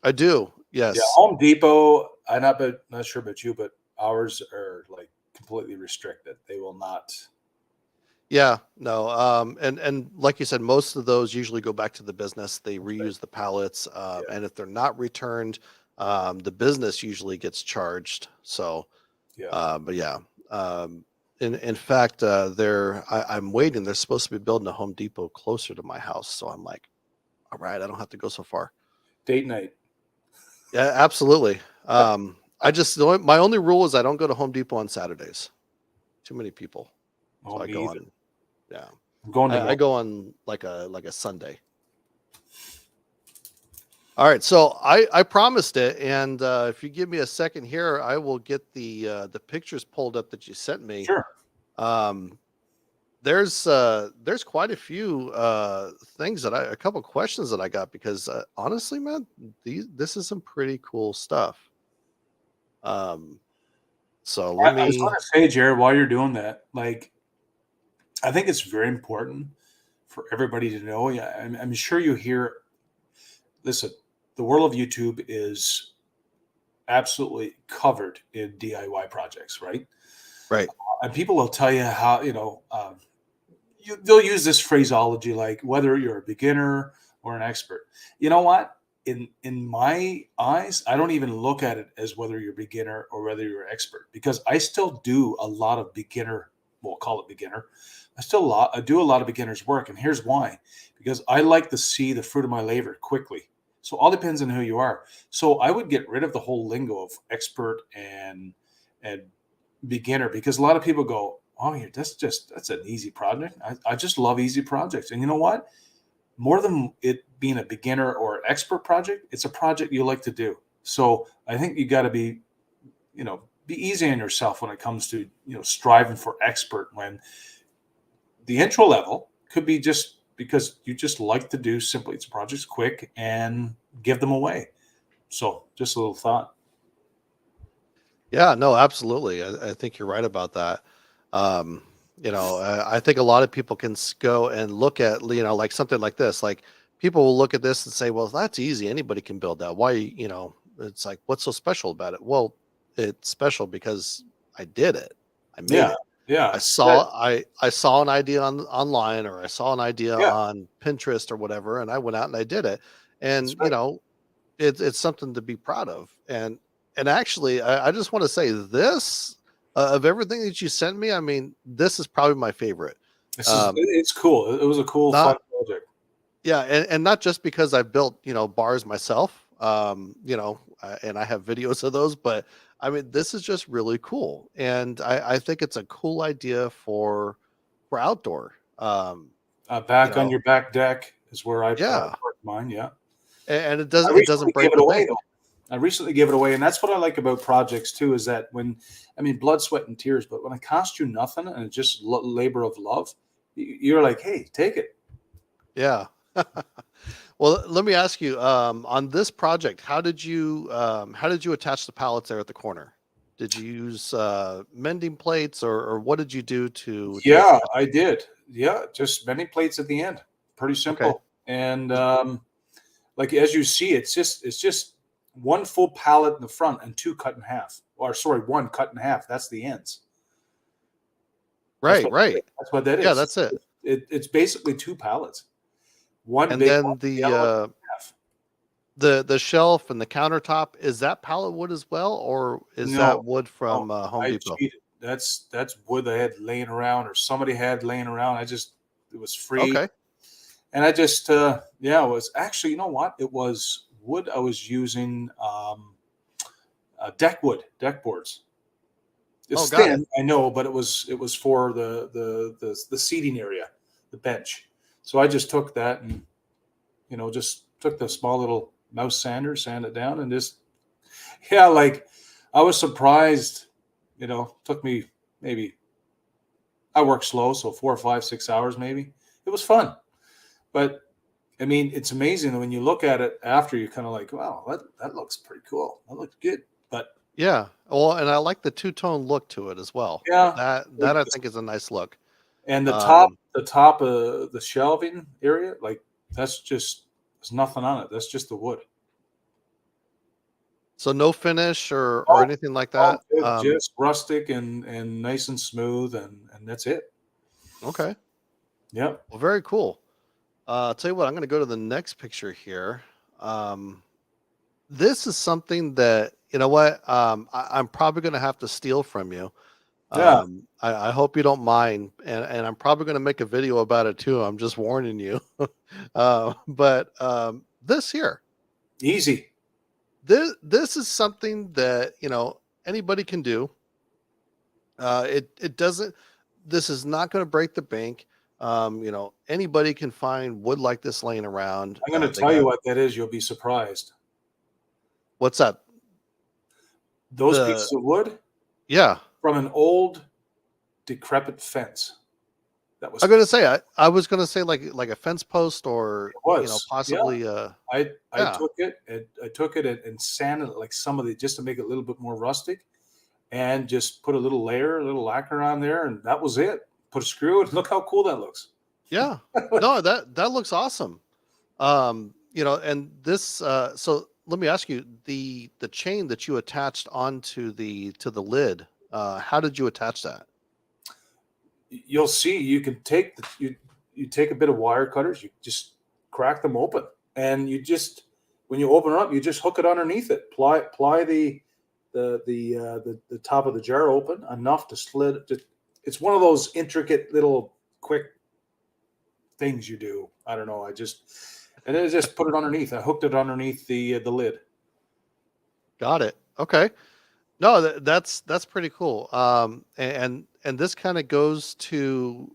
Speaker 1: I do.
Speaker 2: Yeah,
Speaker 1: Yes.
Speaker 2: Home Depot. Not sure about you, but ours are like completely restricted. They will not.
Speaker 1: Yeah. No. And like you said, most of those usually go back to the business. They
Speaker 2: That's right.
Speaker 1: reuse the pallets,
Speaker 2: Yeah.
Speaker 1: and if they're not returned, the business usually gets charged. So,
Speaker 2: Yeah.
Speaker 1: but yeah. In fact, I'm waiting. They're supposed to be building a Home Depot closer to my house, so I'm like, all right, I don't have to go so far.
Speaker 2: Date night.
Speaker 1: Yeah, absolutely. My only rule is I don't go to Home Depot on Saturdays. Too many people. So
Speaker 2: Oh,
Speaker 1: I
Speaker 2: me
Speaker 1: go
Speaker 2: either.
Speaker 1: on, yeah.
Speaker 2: I'm going
Speaker 1: I
Speaker 2: tomorrow.
Speaker 1: go on like a Sunday. All right, so I promised it, and if you give me a second here, I will get the pictures pulled up that you sent me.
Speaker 2: Sure.
Speaker 1: Um, there's quite a few things a couple questions that I got, because honestly, man, this is some pretty cool stuff. Um, so let
Speaker 2: I was going
Speaker 1: me.
Speaker 2: to say, Jared, while you're doing that, like, I think it's very important for everybody to know. Yeah, I'm sure you hear. Listen, the world of YouTube is absolutely covered in DIY projects, right?
Speaker 1: Right.
Speaker 2: And people will tell you how, they'll use this phraseology like whether you're a beginner or an expert. You know what? In my eyes, I don't even look at it as whether you're a beginner or whether you're an expert, because I still do a lot of beginner. We'll call it beginner. I do a lot of beginners work, and here's why: because I like to see the fruit of my labor quickly. So all depends on who you are. So I would get rid of the whole lingo of expert and beginner, because a lot of people go, oh, yeah, that's an easy project. I just love easy projects. And you know what? More than it being a beginner or expert project, it's a project you like to do. So I think you got to be easy on yourself when it comes to, striving for expert, when the intro level could be just because you just like to do simply it's projects quick and give them away. So just a little thought.
Speaker 1: Yeah, no, absolutely. I think you're right about that. I think a lot of people can go and look at, like something like this. Like, people will look at this and say, well, that's easy. Anybody can build that. Why, it's like, what's so special about it? Well, it's special because I did it. I made
Speaker 2: Yeah.
Speaker 1: it.
Speaker 2: Yeah.
Speaker 1: I saw an idea online, or I saw an idea
Speaker 2: Yeah.
Speaker 1: on Pinterest or whatever, and I went out and I did it.
Speaker 2: That's
Speaker 1: And,
Speaker 2: right.
Speaker 1: it's something to be proud of. And actually, I just want to say this, of everything that you sent me, I mean, this is probably my favorite. Um,
Speaker 2: It's cool. It was a cool, fun
Speaker 1: not
Speaker 2: project.
Speaker 1: Yeah, and not just because I built, bars myself. and I have videos of those, but I mean, this is just really cool. And I think it's a cool idea for outdoor. You
Speaker 2: Back on
Speaker 1: know,
Speaker 2: your back deck is where I
Speaker 1: yeah.
Speaker 2: park mine. Yeah.
Speaker 1: And
Speaker 2: I
Speaker 1: it doesn't
Speaker 2: recently gave
Speaker 1: break
Speaker 2: it
Speaker 1: the
Speaker 2: away
Speaker 1: bank.
Speaker 2: though. I recently gave it away, and that's what I like about projects too. Is that I mean, blood, sweat, and tears, but when it costs you nothing and it's just labor of love, you're like, hey, take it.
Speaker 1: Yeah. Well, let me ask you, on this project, how did you attach the pallets there at the corner? Did you use mending plates, or what did you do to
Speaker 2: Yeah,
Speaker 1: attach
Speaker 2: I
Speaker 1: them?
Speaker 2: did. Yeah, just many plates at the end. Pretty
Speaker 1: Okay.
Speaker 2: simple. And
Speaker 1: Was-
Speaker 2: like as you see, it's just one full pallet in the front and two cut in half. Or sorry, one cut in half. That's the ends. That's
Speaker 1: Right,
Speaker 2: what
Speaker 1: right.
Speaker 2: that's what that
Speaker 1: Yeah,
Speaker 2: is.
Speaker 1: that's it.
Speaker 2: It's basically two pallets. One
Speaker 1: And
Speaker 2: big one,
Speaker 1: then
Speaker 2: the other one half.
Speaker 1: the shelf and the countertop, is that pallet wood as well, or is
Speaker 2: No,
Speaker 1: that wood
Speaker 2: no,
Speaker 1: from Home
Speaker 2: I
Speaker 1: Depot?
Speaker 2: cheated. That's wood I had laying around or somebody had laying around. It was free.
Speaker 1: Okay.
Speaker 2: And I just yeah, it was actually, you know what? It was wood I was using deck boards.
Speaker 1: Oh,
Speaker 2: It's
Speaker 1: got it.
Speaker 2: thin, I know, but it was for the seating area, the bench. So I just took that and just took the small little mouse sander, sand it down, and just yeah, like I was surprised. Took me maybe I work slow, so 4 or 5, 6 hours maybe. It was fun, but I mean, it's amazing when you look at it after. You're kind of like, wow, that looks pretty cool. That looks good. But
Speaker 1: Yeah. Well, and I like the two-tone look to it as well.
Speaker 2: yeah,
Speaker 1: That
Speaker 2: like
Speaker 1: I
Speaker 2: this,
Speaker 1: think is a nice look.
Speaker 2: and
Speaker 1: Um,
Speaker 2: the top of the shelving area, like that's just there's nothing on it. That's just the wood.
Speaker 1: so no finish or
Speaker 2: Oh,
Speaker 1: anything like
Speaker 2: oh,
Speaker 1: that.
Speaker 2: just rustic and nice and smooth, and that's it.
Speaker 1: Okay.
Speaker 2: Yep.
Speaker 1: Well, very cool. I'll tell you what, I'm going to go to the next picture here. Um, this is something that, you know what, I'm probably going to have to steal from you.
Speaker 2: Yeah.
Speaker 1: I hope you don't mind, and I'm probably going to make a video about it too. I'm just warning you. But this here,
Speaker 2: Easy.
Speaker 1: this is something that anybody can do. It doesn't. This is not going to break the bank. Anybody can find wood like this laying around.
Speaker 2: I'm going to
Speaker 1: They
Speaker 2: tell you
Speaker 1: got
Speaker 2: what that is. You'll be surprised.
Speaker 1: what's that?
Speaker 2: Those
Speaker 1: The
Speaker 2: pieces of wood
Speaker 1: Yeah,
Speaker 2: from an old decrepit fence that was
Speaker 1: I'm gonna say I was gonna say like a fence post or
Speaker 2: was yeah.
Speaker 1: possibly
Speaker 2: I
Speaker 1: yeah,
Speaker 2: took it and and sanded it like some of the just to make it a little bit more rustic, and just put a little lacquer on there, and that was it. Put a screw and look how cool that looks.
Speaker 1: yeah. No, that looks awesome. And this so let me ask you, the chain that you attached onto the lid, how did you attach that?
Speaker 2: You'll see. You can take you take a bit of wire cutters. You just crack them open, and you just when you open it up, you just hook it underneath it. Ply the top of the jar open enough to slid. It's one of those intricate little quick things you do. I don't know. And then I just put it underneath. I hooked it underneath the lid.
Speaker 1: Got it. Okay. No, that's pretty cool. And this kind of goes to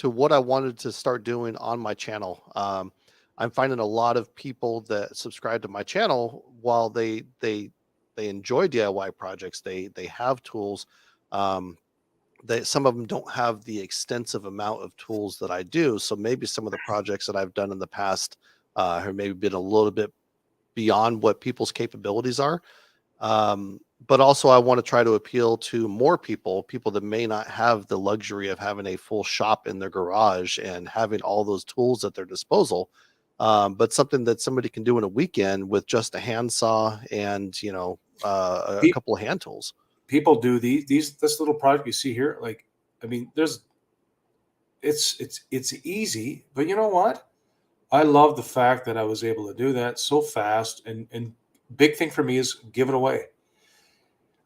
Speaker 1: what I wanted to start doing on my channel. I'm finding a lot of people that subscribe to my channel, while they enjoy DIY projects, they have tools. Um, some of them don't have the extensive amount of tools that I do. So maybe some of the projects that I've done in the past have maybe been a little bit beyond what people's capabilities are. But also I want to try to appeal to more people that may not have the luxury of having a full shop in their garage and having all those tools at their disposal. But something that somebody can do in a weekend with just a handsaw and a
Speaker 2: Pe-
Speaker 1: couple of hand tools.
Speaker 2: People do this little project you see here. Like, I mean, it's easy, but you know what? I love the fact that I was able to do that so fast, and big thing for me is give it away.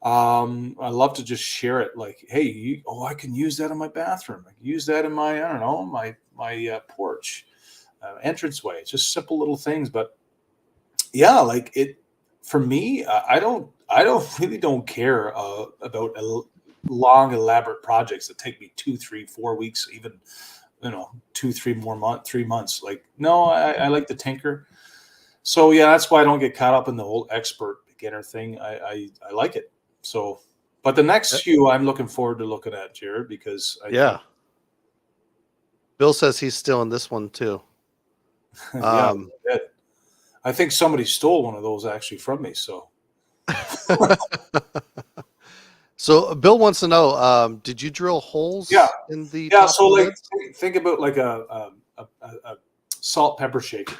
Speaker 2: I love to just share it. Like, hey, I can use that in my bathroom. I can use that in my, I don't know, my porch, entranceway. It's just simple little things, but Yeah, like it for me. I don't really don't care about long elaborate projects that take me 2, 3, 4 weeks, even 2, 3 more month 3 months. Like no, I like to tinker. So yeah, that's why I don't get caught up in the whole expert beginner thing. I like it. So, but the next
Speaker 1: Uh,
Speaker 2: few I'm looking forward to looking at, Jared, because I think
Speaker 1: Yeah. Bill says he's still in this one too.
Speaker 2: yeah,
Speaker 1: Um,
Speaker 2: I think somebody stole one of those actually from me. So
Speaker 1: so Bill wants to know, did you drill
Speaker 2: yeah,
Speaker 1: holes in the
Speaker 2: yeah.
Speaker 1: top of
Speaker 2: So
Speaker 1: the
Speaker 2: like
Speaker 1: lids?
Speaker 2: think about like a salt pepper shaker,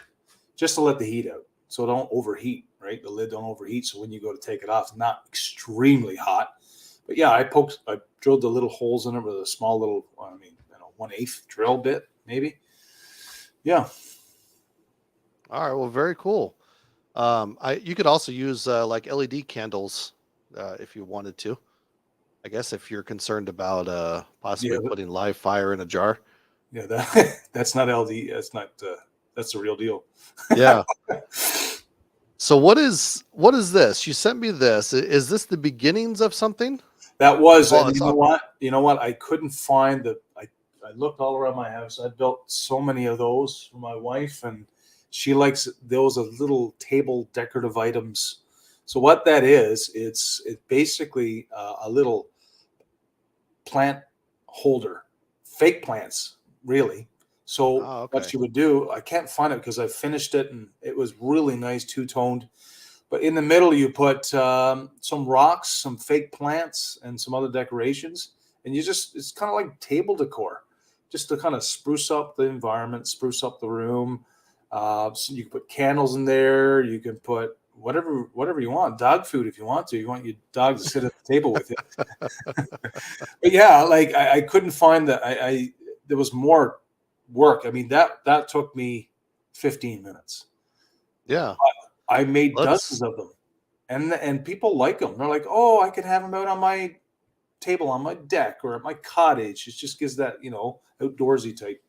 Speaker 2: just to let the heat out, so don't overheat. Right, the lid don't overheat. So when you go to take it off, it's not extremely hot. But yeah, I drilled the little holes in it with a small little, 1/8 drill bit, maybe. Yeah,
Speaker 1: All right, well, very cool. You could also use like LED candles if you wanted to. I guess if you're concerned about
Speaker 2: yeah,
Speaker 1: possibly putting live fire in a jar.
Speaker 2: yeah. That's not LD. That's not. That's the real deal.
Speaker 1: Yeah. So what is this? You sent me this. Is this the beginnings of something?
Speaker 2: That was,
Speaker 1: Oh,
Speaker 2: and
Speaker 1: it's
Speaker 2: you know
Speaker 1: awkward.
Speaker 2: what? You know what? I couldn't find the. I looked all around my house. I built so many of those for my wife, and she likes those as little table decorative items. So what that is, it's basically a little plant holder, fake plants, really. So
Speaker 1: Oh,
Speaker 2: what
Speaker 1: okay.
Speaker 2: she would do, I can't find it because I finished it and it was really nice, two toned. But in the middle, you put some rocks, some fake plants, and some other decorations, and it's kind of like table decor, just to kind of spruce up the environment, spruce up the room. So you can put candles in there. You can put whatever you want, dog food if you want to. You want your dog to sit at the table with you. But yeah, like I couldn't find that. I there was more work. I mean that took me 15 minutes.
Speaker 1: Yeah.
Speaker 2: I made dozens
Speaker 1: Let's
Speaker 2: of them, and people like them. They're like, oh, I could have them out on my table, on my deck, or at my cottage. It just gives that outdoorsy type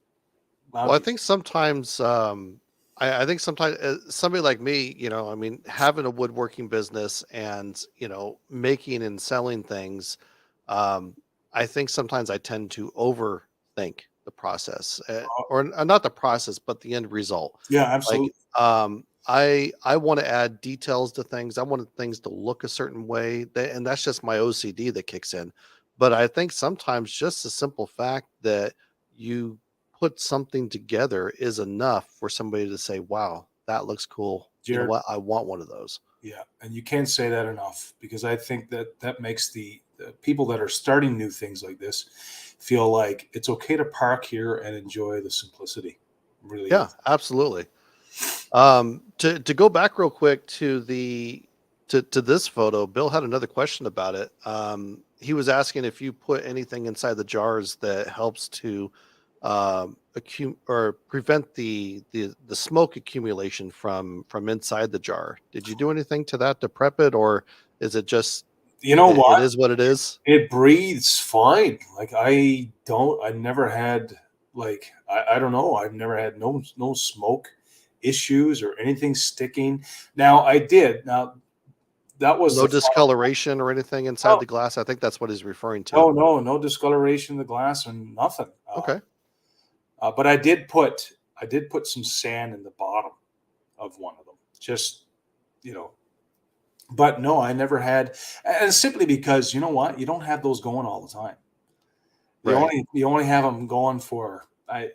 Speaker 1: Well, I
Speaker 2: ambiance.
Speaker 1: think sometimes, I think sometimes somebody like me, I mean, having a woodworking business and, making and selling things, um, I think sometimes I tend to overthink the process, or not the process, but the end result.
Speaker 2: Yeah,
Speaker 1: Like,
Speaker 2: absolutely.
Speaker 1: I want to add details to things. I want things to look a certain way, and that's just my OCD that kicks in. But I think sometimes just the simple fact that you put something together is enough for somebody to say, "Wow, that looks cool. You know
Speaker 2: Jared.
Speaker 1: what? I want one of those."
Speaker 2: Yeah, and you can't say that enough because I think that makes the people that are starting new things like this feel like it's okay to park here and enjoy the simplicity. It really
Speaker 1: Yeah,
Speaker 2: is.
Speaker 1: absolutely. To go back real quick to this photo, Bill had another question about it. He was asking if you put anything inside the jars that helps to or prevent the smoke accumulation from inside the jar. Did you do anything to that to prep it, or is it just
Speaker 2: You know
Speaker 1: it
Speaker 2: what?
Speaker 1: is what it is?
Speaker 2: It breathes fine. Like I never had I don't know. I've never had no smoke issues or anything sticking. Now I did. Now that was
Speaker 1: No
Speaker 2: the
Speaker 1: discoloration or anything inside
Speaker 2: final.
Speaker 1: the glass? I think that's what he's referring to.
Speaker 2: No, no, no discoloration in the glass and nothing.
Speaker 1: Okay.
Speaker 2: But I did put some sand in the bottom of one of them. Just you know, but no, I never had, and simply because you know what, you don't have those going all the time.
Speaker 1: Right.
Speaker 2: You only have them going for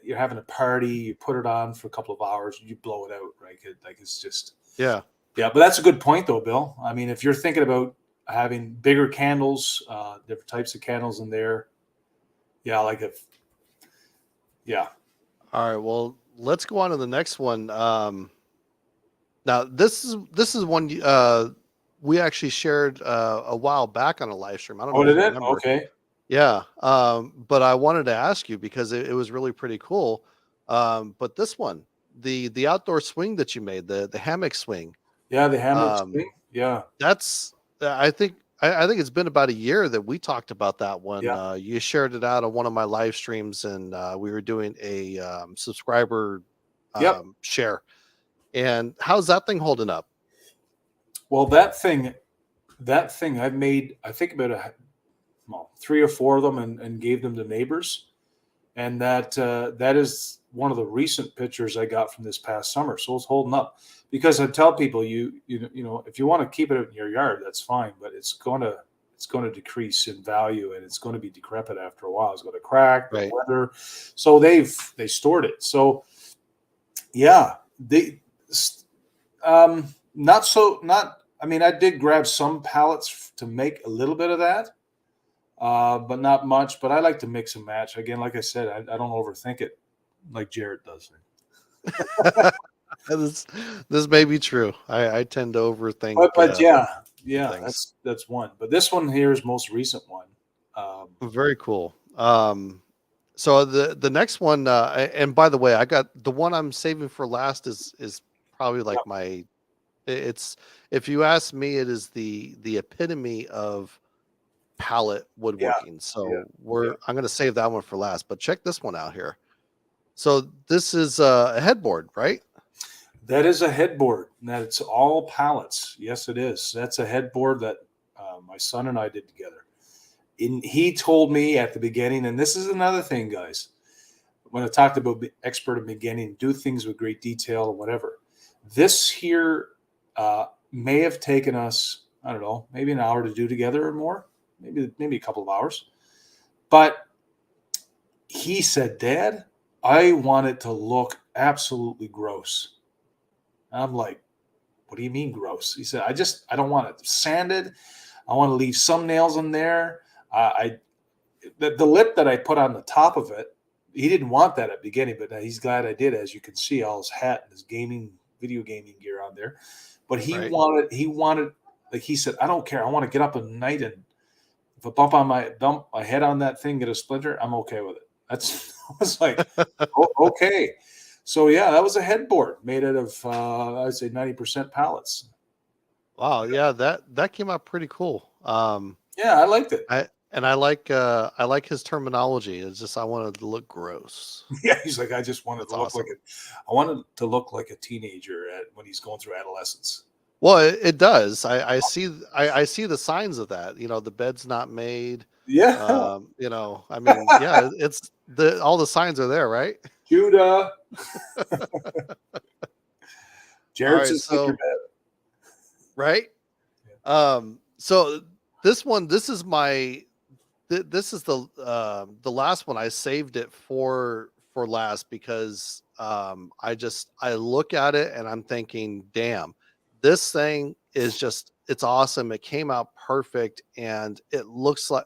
Speaker 2: you're having a party, you put it on for a couple of hours, you blow it out, right? Like it's just
Speaker 1: Yeah.
Speaker 2: yeah. But that's a good point though, Bill. I mean, if you're thinking about having bigger candles, different types of candles in there, yeah, like if yeah,
Speaker 1: All right. Well, let's go on to the next one. Now this is one we actually shared a while back on a live stream. I don't
Speaker 2: oh,
Speaker 1: know if
Speaker 2: did
Speaker 1: you
Speaker 2: it?
Speaker 1: remember.
Speaker 2: Okay,
Speaker 1: Yeah. But I wanted to ask you because it was really pretty cool. But this one, the outdoor swing that you made, the hammock swing,
Speaker 2: yeah, the hammock
Speaker 1: um,
Speaker 2: swing, yeah,
Speaker 1: that's I think it's been about a year that we talked about that one.
Speaker 2: yeah.
Speaker 1: You shared it out on one of my live streams, and we were doing a subscriber
Speaker 2: Yep.
Speaker 1: share. And how's that thing holding up?
Speaker 2: Well, that thing I've made, I think about three or four of them and gave them to neighbors. And that is one of the recent pictures I got from this past summer. So it's holding up because I tell people if you want to keep it in your yard, that's fine, but it's going to decrease in value and it's going to be decrepit after a while. It's going to crack the
Speaker 1: Right.
Speaker 2: weather. So they stored it. So yeah, they not so not. I mean, I did grab some pallets to make a little bit of that, but not much. But I like to mix and match. Again, like I said, I don't overthink it like Jared does.
Speaker 1: this this may be true. I tend to overthink
Speaker 2: But yeah,
Speaker 1: things.
Speaker 2: that's one. But this one here is most recent one.
Speaker 1: Very cool. So the next one, and by the way, I got the one I'm saving for last is probably
Speaker 2: Yeah,
Speaker 1: like it's if you ask me, it is the epitome of pallet
Speaker 2: yeah,
Speaker 1: woodworking.
Speaker 2: yeah,
Speaker 1: So
Speaker 2: yeah.
Speaker 1: I'm gonna save that one for last. But check this one out here. So this is a headboard, right?
Speaker 2: That is a headboard. And that it's all pallets. Yes, it is. That's a headboard that my son and I did together. He told me at the beginning, and this is another thing, guys. When I talked about expert at the beginning, do things with great detail or whatever. This here may have taken us, I don't know, maybe an hour to do together or more, maybe a couple of hours. But he said, Dad, I want it to look absolutely gross. And I'm like, what do you mean gross? He said, I don't want it sanded. I want to leave some nails in there. I the lip that I put on the top of it, he didn't want that at the beginning, but he's glad I did. As you can see, all his hat and his video gaming gear on there. But
Speaker 1: Right.
Speaker 2: he wanted, like he said, I don't care. I want to get up at night and if I bump my head on that thing, get a splinter, I'm okay with it. That's I was like, okay. So yeah, that was a headboard made out of I'd say 90% pallets.
Speaker 1: Wow. Yeah, that came out pretty cool.
Speaker 2: Yeah, I liked it.
Speaker 1: I like his terminology. It's just I wanted to look gross.
Speaker 2: Yeah, he's like, I just wanted
Speaker 1: That's
Speaker 2: to look like
Speaker 1: awesome.
Speaker 2: it. I wanted to look like a teenager when he's going through adolescence.
Speaker 1: Well, it does. I see the signs of that. You know, the bed's not made.
Speaker 2: Yeah,
Speaker 1: I mean, yeah, it's the all the signs are there, right?
Speaker 2: Judah.
Speaker 1: All
Speaker 2: Jared
Speaker 1: right,
Speaker 2: says, make your
Speaker 1: so
Speaker 2: bed.
Speaker 1: right. So this is this is the last one. I saved it for last because I look at it and I'm thinking, damn, this thing is just it's awesome. It came out perfect and it looks like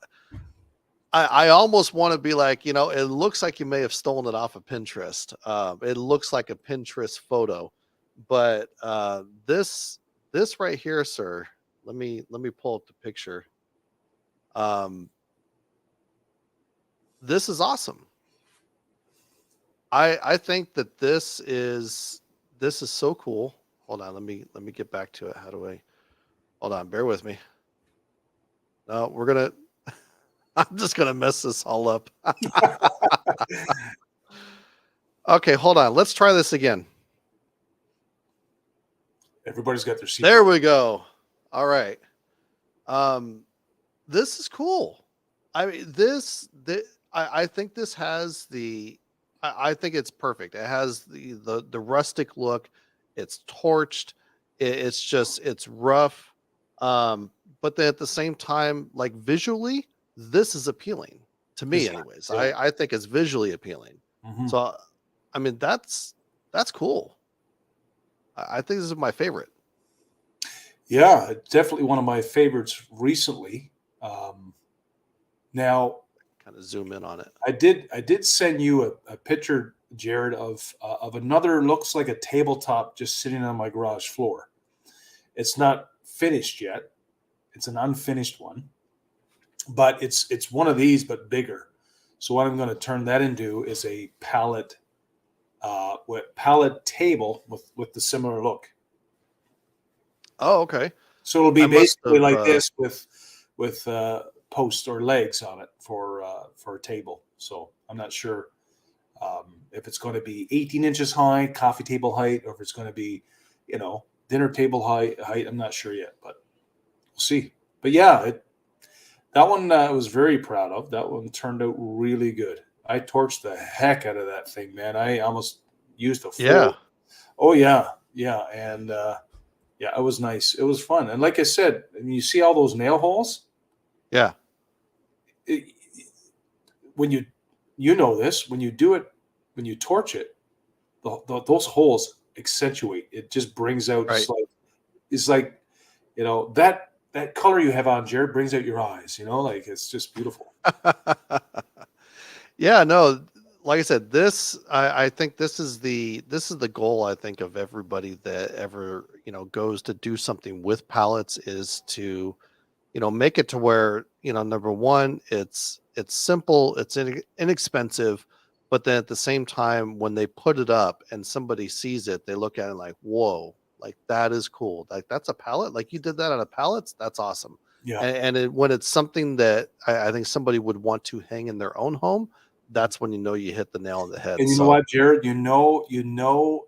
Speaker 1: I almost want to be like, it looks like you may have stolen it off of Pinterest. It looks like a Pinterest photo, but this right here, sir. Let me pull up the picture. Um, this is awesome. I think that this is so cool. Hold on, let me get back to it. How do I? Hold on, bear with me. No, we're gonna. I'm just gonna mess this all up. Okay, hold on. Let's try this again.
Speaker 2: Everybody's got their
Speaker 1: There
Speaker 2: seatbelt.
Speaker 1: we go. All right. Um, this is cool. I mean, I think this has I think it's perfect. It has the rustic look. It's torched. It's rough. But then at the same time, like visually, this is appealing to me,
Speaker 2: Exactly.
Speaker 1: anyways.
Speaker 2: Yeah.
Speaker 1: I think it's visually appealing.
Speaker 2: Hmm.
Speaker 1: So, I mean, that's cool. I think this is my favorite.
Speaker 2: Yeah, it's definitely one of my favorites recently. Um, now,
Speaker 1: Kind of zoom in on it.
Speaker 2: I did send you a picture, Jared, of another looks like a tabletop just sitting on my garage floor. It's not finished yet. It's an unfinished one, but it's one of these but bigger. So what I'm going to turn that into is a pallet table with the similar look.
Speaker 1: Oh, okay.
Speaker 2: So it'll be
Speaker 1: I must
Speaker 2: basically
Speaker 1: have.
Speaker 2: like this with posts or legs on it for a table. So I'm not sure if it's going to be 18 inches high, coffee table height, or if it's going to be, you know, dinner table height. I'm not sure yet, but we'll see. But yeah, that one I was very proud of. That one turned out really good. I torched the heck out of that thing, man. I almost used a
Speaker 1: Yeah.
Speaker 2: full. Oh yeah, yeah, and yeah, it was nice. It was fun, and like I said, you see all those nail holes.
Speaker 1: Yeah.
Speaker 2: It, when you know this, when you do it, when you torch it, those holes accentuate. It just brings out
Speaker 1: Right.
Speaker 2: it's like that color you have on, Jared, brings out your eyes. Like it's just beautiful.
Speaker 1: Yeah, no, like I said, I think this is the goal, I think, of everybody that ever, goes to do something with pallets is to, make it to where, number one, it's simple, it's inexpensive, but then at the same time, when they put it up and somebody sees it, they look at it like, whoa, like that is cool. Like that's a pallet. Like you did that on a pallets. That's awesome.
Speaker 2: Yeah,
Speaker 1: When it's something that I think somebody would want to hang in their own home, that's when you hit the nail on the head.
Speaker 2: and you know
Speaker 1: So
Speaker 2: what, Jared? You know,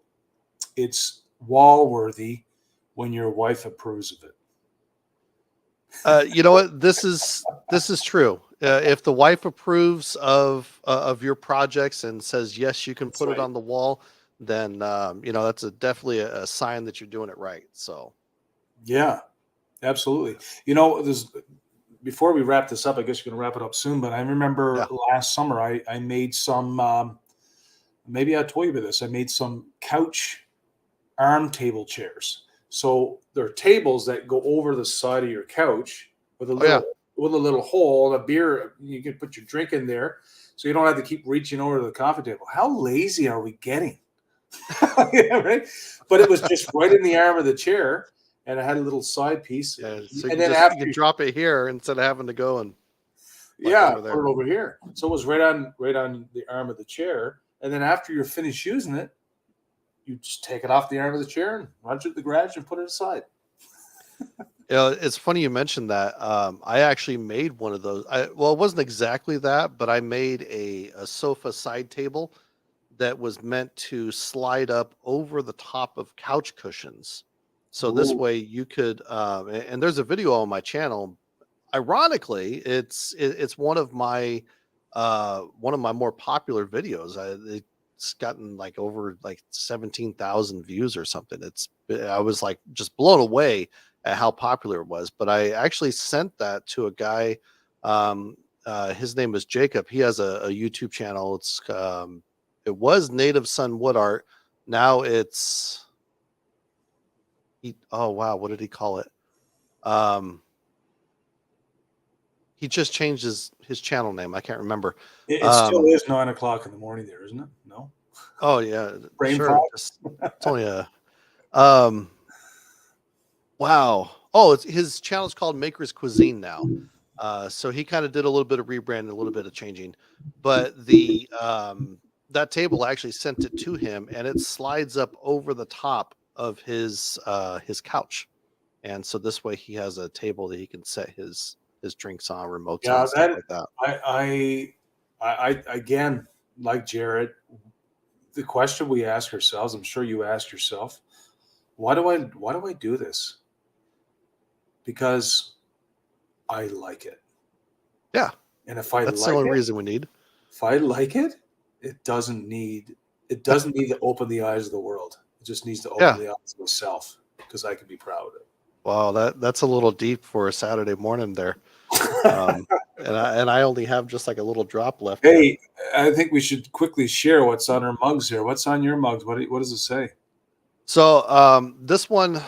Speaker 2: it's wall worthy when your wife approves of it.
Speaker 1: You know what? This is true. If the wife approves of your projects and says yes, you can
Speaker 2: That's
Speaker 1: put it
Speaker 2: right.
Speaker 1: on the wall, then that's definitely a sign that you're doing it right. So
Speaker 2: Yeah, absolutely. There's before we wrap this up, I guess you're going to wrap it up soon. But I remember
Speaker 1: yeah,
Speaker 2: last summer I made some. Maybe I told you about this. I made some couch arm table chairs. So they're tables that go over the side of your couch with a
Speaker 1: oh yeah,
Speaker 2: little hole, and a beer. You can put your drink in there, so you don't have to keep reaching over to the coffee table. How lazy are we getting? Yeah, right. But it was just right in the arm of the chair, and I had a little side piece.
Speaker 1: yeah. So
Speaker 2: And then after,
Speaker 1: you can drop it here instead of having to go and like
Speaker 2: yeah,
Speaker 1: over there.
Speaker 2: put it over here. So it was right on the arm of the chair. And then after you're finished using it, you just take it off the arm of the chair and run to the garage and put it aside.
Speaker 1: It's funny you mentioned that. I actually made one of those. Well, it wasn't exactly that, but I made a sofa side table that was meant to slide up over the top of couch cushions. So this
Speaker 2: Ooh,
Speaker 1: way you could, and there's a video on my channel. Ironically, it's one of my more popular videos. It's gotten like over like 17,000 views or something. I was like just blown away at how popular it was. But I actually sent that to a guy. His name is Jacob. He has a YouTube channel. It was Native Son Wood Art. Now oh wow, what did he call it? Um, he just changed his channel name. I can't remember.
Speaker 2: it still
Speaker 1: Um,
Speaker 2: is 9 o'clock in the morning there, isn't it? No,
Speaker 1: oh yeah,
Speaker 2: brain
Speaker 1: sure.
Speaker 2: fog.
Speaker 1: It's only a um wow. Oh, his channel is called Maker's Cuisine now. So he kind of did a little bit of rebranding, a little bit of changing, but the that table I actually sent it to him, and it slides up over the top of his couch, and so this way he has a table that he can set his drinks on, remotes on,
Speaker 2: Yeah,
Speaker 1: stuff
Speaker 2: that
Speaker 1: like that.
Speaker 2: I again, like Jared, the question we ask ourselves, I'm sure you ask yourself, why do I do this? Because I like it.
Speaker 1: Yeah,
Speaker 2: And if I
Speaker 1: that's the
Speaker 2: like
Speaker 1: only
Speaker 2: it,
Speaker 1: reason we need.
Speaker 2: if I like it, it doesn't need to open the eyes of the world. It just needs to open
Speaker 1: Yeah.
Speaker 2: the eyes of myself because I can be proud of
Speaker 1: Wow, that's a little deep for a Saturday morning there.
Speaker 2: it.
Speaker 1: Um, and I only have just like a little drop left here.
Speaker 2: Hey, I think we should quickly share what's on our mugs here. What's on your mugs? What does it say?
Speaker 1: So this one,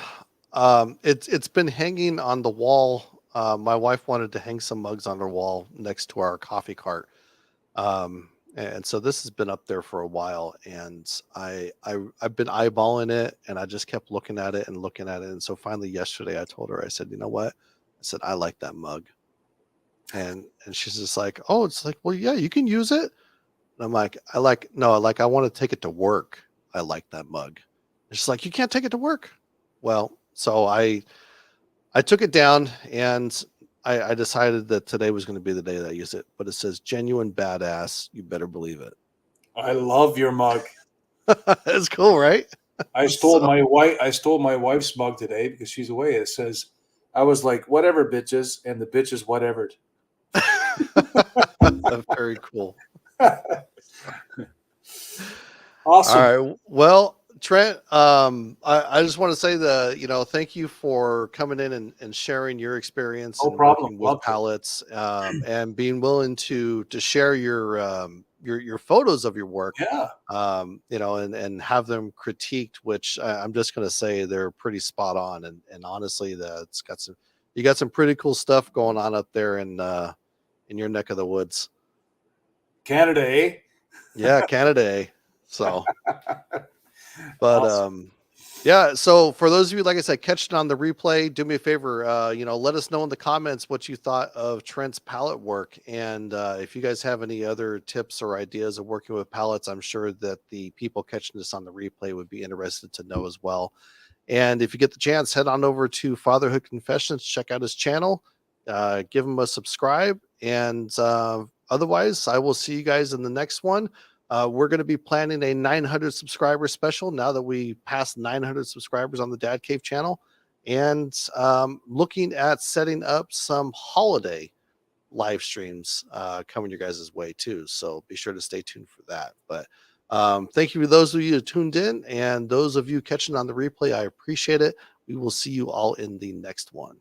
Speaker 1: it's been hanging on the wall. My wife wanted to hang some mugs on her wall next to our coffee cart. And so this has been up there for a while, and I've been eyeballing it, and I just kept looking at it and looking at it. And so finally yesterday I told her, I said, you know what? I said, I like that mug. And she's just like, oh, it's like, well, yeah, you can use it. And I'm like, no, like I want to take it to work. I like that mug. And she's like, you can't take it to work. Well, so I took it down, and I decided that today was going to be the day that I use it. But it says genuine badass. You better believe it.
Speaker 2: I love your mug.
Speaker 1: It's cool, right? So
Speaker 2: I stole my wife's mug today because she's away. It says, I was like, whatever, bitches, and the bitches whatevered.
Speaker 1: very cool. All
Speaker 2: Awesome.
Speaker 1: right. Well, Trent, I just want to say thank you for coming in and sharing your experience
Speaker 2: No
Speaker 1: and
Speaker 2: problem.
Speaker 1: working with
Speaker 2: Love to.
Speaker 1: pallets, and being willing to share your photos of your work,
Speaker 2: Yeah.
Speaker 1: and have them critiqued, which I'm just going to say they're pretty spot on. And honestly, you got some pretty cool stuff going on up there in your neck of the woods.
Speaker 2: Canada, eh?
Speaker 1: Yeah, Canada. Eh? So. But
Speaker 2: Awesome.
Speaker 1: yeah, so for those of you, like I said, catching on the replay, do me a favor, let us know in the comments what you thought of Trent's palette work. And if you guys have any other tips or ideas of working with pallets, I'm sure that the people catching this on the replay would be interested to know as well. And if you get the chance, head on over to Fatherhood Confessions, check out his channel, give him a subscribe. And otherwise, I will see you guys in the next one. We're going to be planning a 900 subscriber special now that we passed 900 subscribers on the Dad Cave channel, and looking at setting up some holiday live streams coming your guys' way too. So be sure to stay tuned for that. But thank you for those of you who tuned in, and those of you catching on the replay. I appreciate it. We will see you all in the next one.